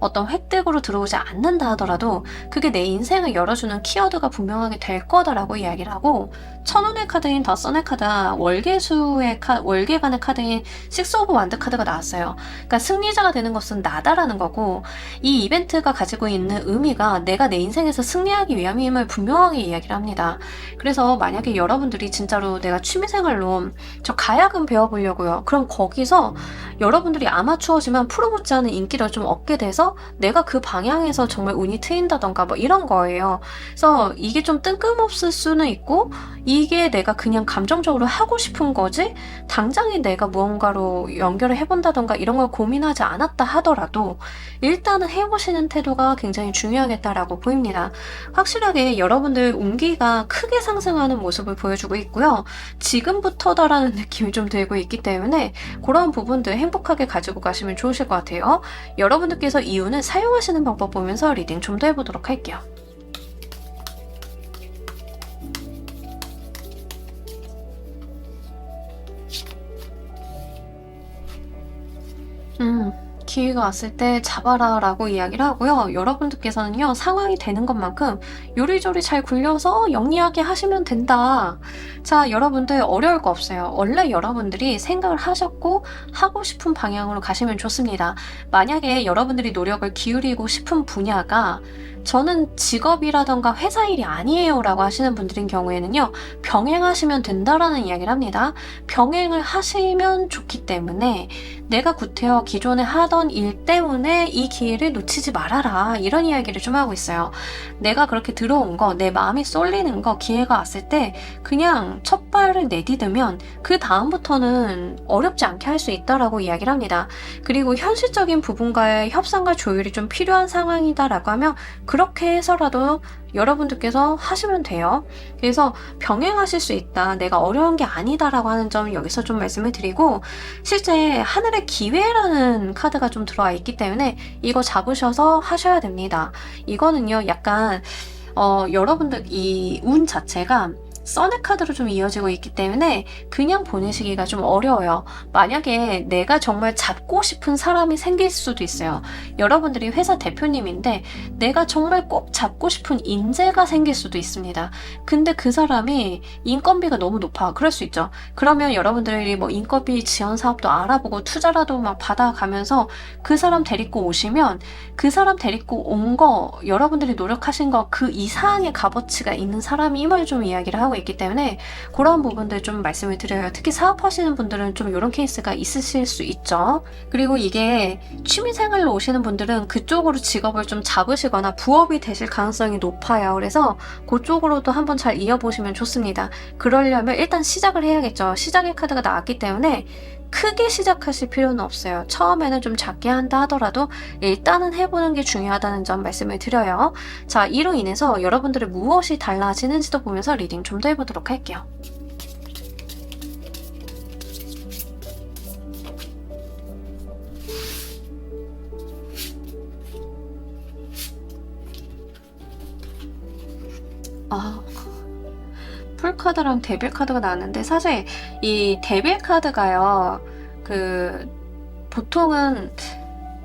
어떤 획득으로 들어오지 않는다 하더라도 그게 내 인생을 열어주는 키워드가 분명하게 될 거다라고 이야기를 하고 1000원의 카드인 더 써의 카드, 월계관의 카드인 식스 오브 완드 카드가 나왔어요. 그러니까 승리자가 되는 것은 나다라는 거고 이 이벤트가 가지고 있는 의미가 내가 내 인생에서 승리하기 위함임을 분명하게 이야기를 합니다. 그래서 만약에 여러분들이 진짜로 내가 취미생활로 저 가야금 배워보려고요. 그럼 거기서 여러분들이 아마추어지만 프로 못지않은 인기를 좀 얻게 돼서 내가 그 방향에서 정말 운이 트인다던가 이런 거예요. 그래서 이게 좀 뜬금없을 수는 있고 이게 내가 그냥 감정적으로 하고 싶은 거지 당장에 내가 무언가로 연결을 해본다던가 이런 걸 고민하지 않았다 하더라도 일단은 해보시는 태도가 굉장히 중요하겠다라고 보입니다. 확실하게 여러분들 운기가 크게 상승하는 모습을 보여주고 있고요. 지금부터다라는 느낌이 좀 들고 있기 때문에 그런 부분들 행복하게 가지고 가시면 좋으실 것 같아요. 여러분들께서 이유는 사용하시는 방법 보면서 리딩 좀 더 해보도록 할게요. 기회가 왔을 때 잡아라 라고 이야기를 하고요. 여러분들께서는요, 상황이 되는 것만큼 요리조리 잘 굴려서 영리하게 하시면 된다. 자, 여러분들 어려울 거 없어요. 원래 여러분들이 생각을 하셨고 하고 싶은 방향으로 가시면 좋습니다. 만약에 여러분들이 노력을 기울이고 싶은 분야가 저는 직업이라던가 회사 일이 아니에요 라고 하시는 분들인 경우에는요, 병행하시면 된다라는 이야기를 합니다. 병행을 하시면 좋기 때문에 내가 구태여 기존에 하던 일 때문에 이 기회를 놓치지 말아라, 이런 이야기를 좀 하고 있어요. 내가 그렇게 들어온 거, 내 마음이 쏠리는 거, 기회가 왔을 때 그냥 첫 발을 내디디면 그 다음부터는 어렵지 않게 할 수 있다라고 이야기를 합니다. 그리고 현실적인 부분과의 협상과 조율이 좀 필요한 상황이다라고 하면 그렇게 해서라도 여러분들께서 하시면 돼요. 그래서 병행하실 수 있다, 내가 어려운 게 아니다라고 하는 점 여기서 좀 말씀을 드리고, 실제 하늘의 기회라는 카드가 좀 들어와 있기 때문에 이거 잡으셔서 하셔야 됩니다. 이거는요, 약간 여러분들 이 운 자체가 선의 카드로 좀 이어지고 있기 때문에 그냥 보내시기가 좀 어려워요. 만약에 내가 정말 잡고 싶은 사람이 생길 수도 있어요. 여러분들이 회사 대표님인데 내가 정말 꼭 잡고 싶은 인재가 생길 수도 있습니다. 근데 그 사람이 인건비가 너무 높아. 그럴 수 있죠. 그러면 여러분들이 뭐 인건비 지원 사업도 알아보고 투자라도 막 받아가면서 그 사람 데리고 오시면 그 사람 데리고 온 거, 여러분들이 노력하신 거 그 이상의 값어치가 있는 사람임을 좀 이야기를 하고 있기 때문에 그런 부분들 좀 말씀을 드려요. 특히 사업하시는 분들은 좀 이런 케이스가 있으실 수 있죠. 그리고 이게 취미생활로 오시는 분들은 그쪽으로 직업을 좀 잡으시거나 부업이 되실 가능성이 높아요. 그래서 그쪽으로도 한번 잘 이어보시면 좋습니다. 그러려면 일단 시작을 해야겠죠. 시작의 카드가 나왔기 때문에 크게 시작하실 필요는 없어요. 처음에는 좀 작게 한다 하더라도 일단은 해보는 게 중요하다는 점 말씀을 드려요. 자, 이로 인해서 여러분들의 무엇이 달라지는지도 보면서 리딩 좀 더 해보도록 할게요. 풀카드랑 데빌 카드가 나왔는데, 사실 이 데빌 카드가요, 보통은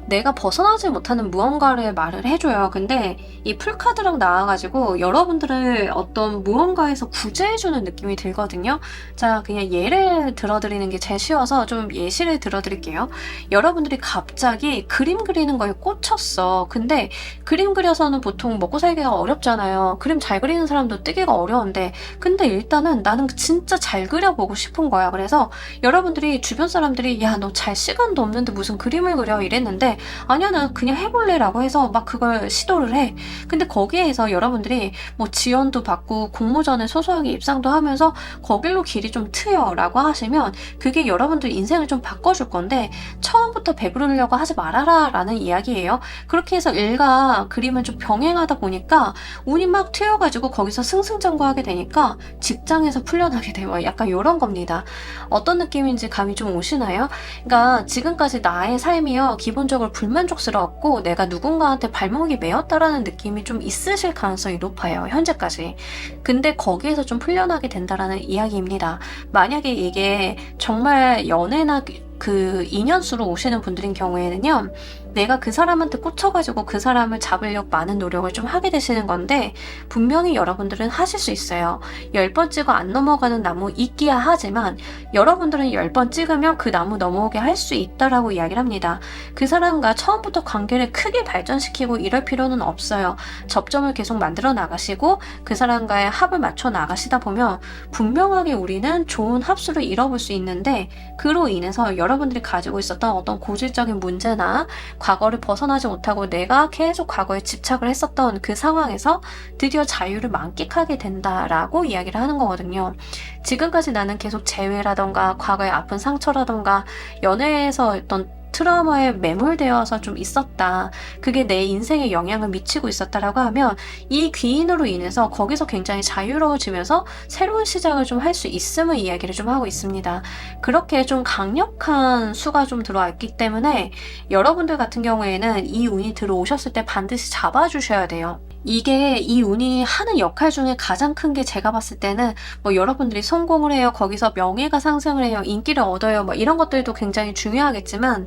내가 벗어나지 못하는 무언가를 말을 해줘요. 근데 이 풀카드랑 나와가지고 여러분들을 어떤 무언가에서 구제해주는 느낌이 들거든요. 자, 그냥 예를 들어드리는 게 제일 쉬워서 좀 예시를 들어드릴게요. 여러분들이 갑자기 그림 그리는 거에 꽂혔어. 근데 그림 그려서는 보통 먹고 살기가 어렵잖아요. 그림 잘 그리는 사람도 뜨기가 어려운데, 근데 일단은 나는 진짜 잘 그려보고 싶은 거야. 그래서 여러분들이, 주변 사람들이 야, 너 잘 시간도 없는데 무슨 그림을 그려, 이랬는데 아니야, 나 그냥 해볼래 라고 해서 막 그걸 시도를 해. 근데 거기에서 여러분들이 뭐 지원도 받고 공모전에 소소하게 입상도 하면서 거길로 길이 좀 트여 라고 하시면 그게 여러분들 인생을 좀 바꿔줄 건데, 처음부터 배부르려고 하지 말아라 라는 이야기예요. 그렇게 해서 일과 그림을 좀 병행하다 보니까 운이 막 트여가지고 거기서 승승장구하게 되니까 직장에서 풀려나게 돼요. 약간 이런 겁니다. 어떤 느낌인지 감이 좀 오시나요? 그러니까 지금까지 나의 삶이요, 기본적으로 불만족스러웠고 내가 누군가한테 발목이 메었다라는 느낌이 좀 있으실 가능성이 높아요, 현재까지. 근데 거기에서 좀 풀려나게 된다라는 이야기입니다. 만약에 이게 정말 연애나 그 인연수로 오시는 분들인 경우에는요, 내가 그 사람한테 꽂혀가지고 그 사람을 잡으려고 많은 노력을 좀 하게 되시는 건데, 분명히 여러분들은 하실 수 있어요. 10번 찍어 안 넘어가는 나무 있기야 하지만 여러분들은 10번 찍으면 그 나무 넘어오게 할 수 있다라고 이야기를 합니다. 그 사람과 처음부터 관계를 크게 발전시키고 이럴 필요는 없어요. 접점을 계속 만들어 나가시고 그 사람과의 합을 맞춰 나가시다 보면 분명하게 우리는 좋은 합수를 이뤄볼 수 있는데, 그로 인해서 여러분들이 가지고 있었던 어떤 고질적인 문제나 과거를 벗어나지 못하고 내가 계속 과거에 집착을 했었던 그 상황에서 드디어 자유를 만끽하게 된다라고 이야기를 하는 거거든요. 지금까지 나는 계속 재회라던가 과거의 아픈 상처라던가 연애에서 어떤 트라우마에 매몰되어서 좀 있었다. 그게 내 인생에 영향을 미치고 있었다라고 하면 이 귀인으로 인해서 거기서 굉장히 자유로워지면서 새로운 시작을 좀 할 수 있음을 이야기를 좀 하고 있습니다. 그렇게 좀 강력한 수가 좀 들어왔기 때문에 여러분들 같은 경우에는 이 운이 들어오셨을 때 반드시 잡아주셔야 돼요. 이게 이 운이 하는 역할 중에 가장 큰 게 제가 봤을 때는 뭐 여러분들이 성공을 해요. 거기서 명예가 상승을 해요. 인기를 얻어요. 뭐 이런 것들도 굉장히 중요하겠지만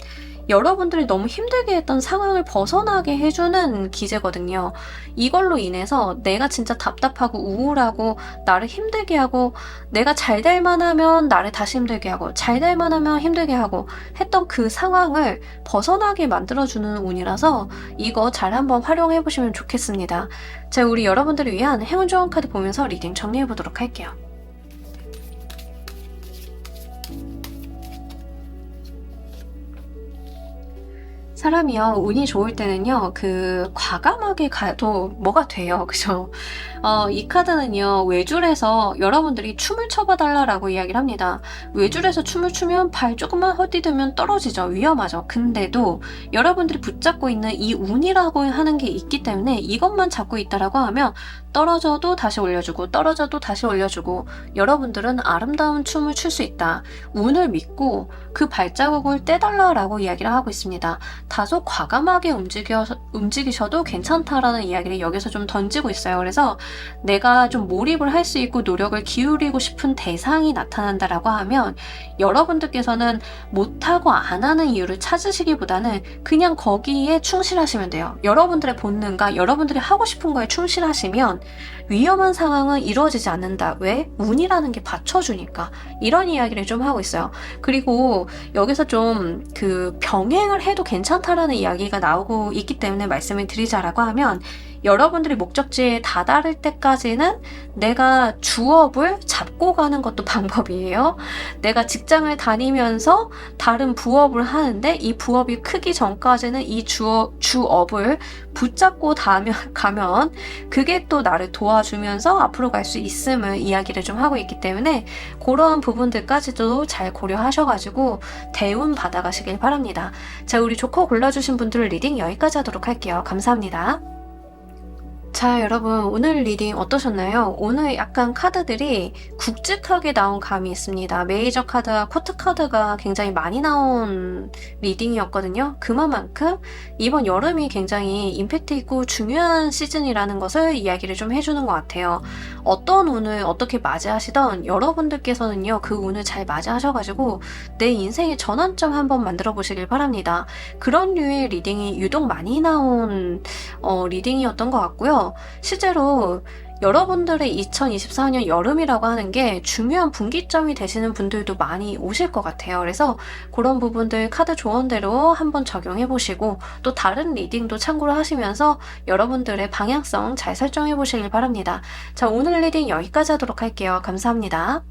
여러분들이 너무 힘들게 했던 상황을 벗어나게 해주는 기제거든요. 이걸로 인해서 내가 진짜 답답하고 우울하고 나를 힘들게 하고 내가 잘 될만 하면 나를 다시 힘들게 하고 잘 될만 하면 힘들게 하고 했던 그 상황을 벗어나게 만들어주는 운이라서 이거 잘 한번 활용해 보시면 좋겠습니다. 자, 우리 여러분들을 위한 행운 좋은 카드 보면서 리딩 정리해 보도록 할게요. 사람이요, 운이 좋을 때는요, 과감하게 가도 뭐가 돼요. 그죠? 이 카드는요, 외줄에서 여러분들이 춤을 춰봐달라고 이야기를 합니다. 외줄에서 춤을 추면 발 조금만 헛디디면 떨어지죠. 위험하죠. 근데도 여러분들이 붙잡고 있는 이 운이라고 하는 게 있기 때문에 이것만 잡고 있다라고 하면 떨어져도 다시 올려주고 떨어져도 다시 올려주고 여러분들은 아름다운 춤을 출 수 있다. 운을 믿고 그 발자국을 떼달라라고 이야기를 하고 있습니다. 다소 과감하게 움직이셔도 괜찮다라는 이야기를 여기서 좀 던지고 있어요. 그래서 내가 좀 몰입을 할 수 있고 노력을 기울이고 싶은 대상이 나타난다라고 하면 여러분들께서는 못하고 안 하는 이유를 찾으시기보다는 그냥 거기에 충실하시면 돼요. 여러분들의 본능과 여러분들이 하고 싶은 거에 충실하시면 위험한 상황은 이루어지지 않는다. 왜? 운이라는 게 받쳐주니까. 이런 이야기를 좀 하고 있어요. 그리고 여기서 좀 병행을 해도 괜찮다라는 이야기가 나오고 있기 때문에 말씀을 드리자라고 하면 여러분들이 목적지에 다다를 때까지는 내가 주업을 잡고 가는 것도 방법이에요. 내가 직장을 다니면서 다른 부업을 하는데 이 부업이 크기 전까지는 이 주업을 붙잡고 가면 그게 또 나를 도와주면서 앞으로 갈 수 있음을 이야기를 좀 하고 있기 때문에 그러한 부분들까지도 잘 고려하셔가지고 대운 받아가시길 바랍니다. 자, 우리 조커 골라주신 분들 리딩 여기까지 하도록 할게요. 감사합니다. 자, 여러분 오늘 리딩 어떠셨나요? 오늘 약간 카드들이 굵직하게 나온 감이 있습니다. 메이저 카드와 코트 카드가 굉장히 많이 나온 리딩이었거든요. 그만큼 이번 여름이 굉장히 임팩트 있고 중요한 시즌이라는 것을 이야기를 좀 해주는 것 같아요. 어떤 운을 어떻게 맞이하시던 여러분들께서는요, 그 운을 잘 맞이하셔가지고 내 인생의 전환점 한번 만들어 보시길 바랍니다. 그런 류의 리딩이 유독 많이 나온 리딩이었던 것 같고요. 실제로 여러분들의 2024년 여름이라고 하는 게 중요한 분기점이 되시는 분들도 많이 오실 것 같아요. 그래서 그런 부분들 카드 조언대로 한번 적용해 보시고 또 다른 리딩도 참고를 하시면서 여러분들의 방향성 잘 설정해 보시길 바랍니다. 자, 오늘 리딩 여기까지 하도록 할게요. 감사합니다.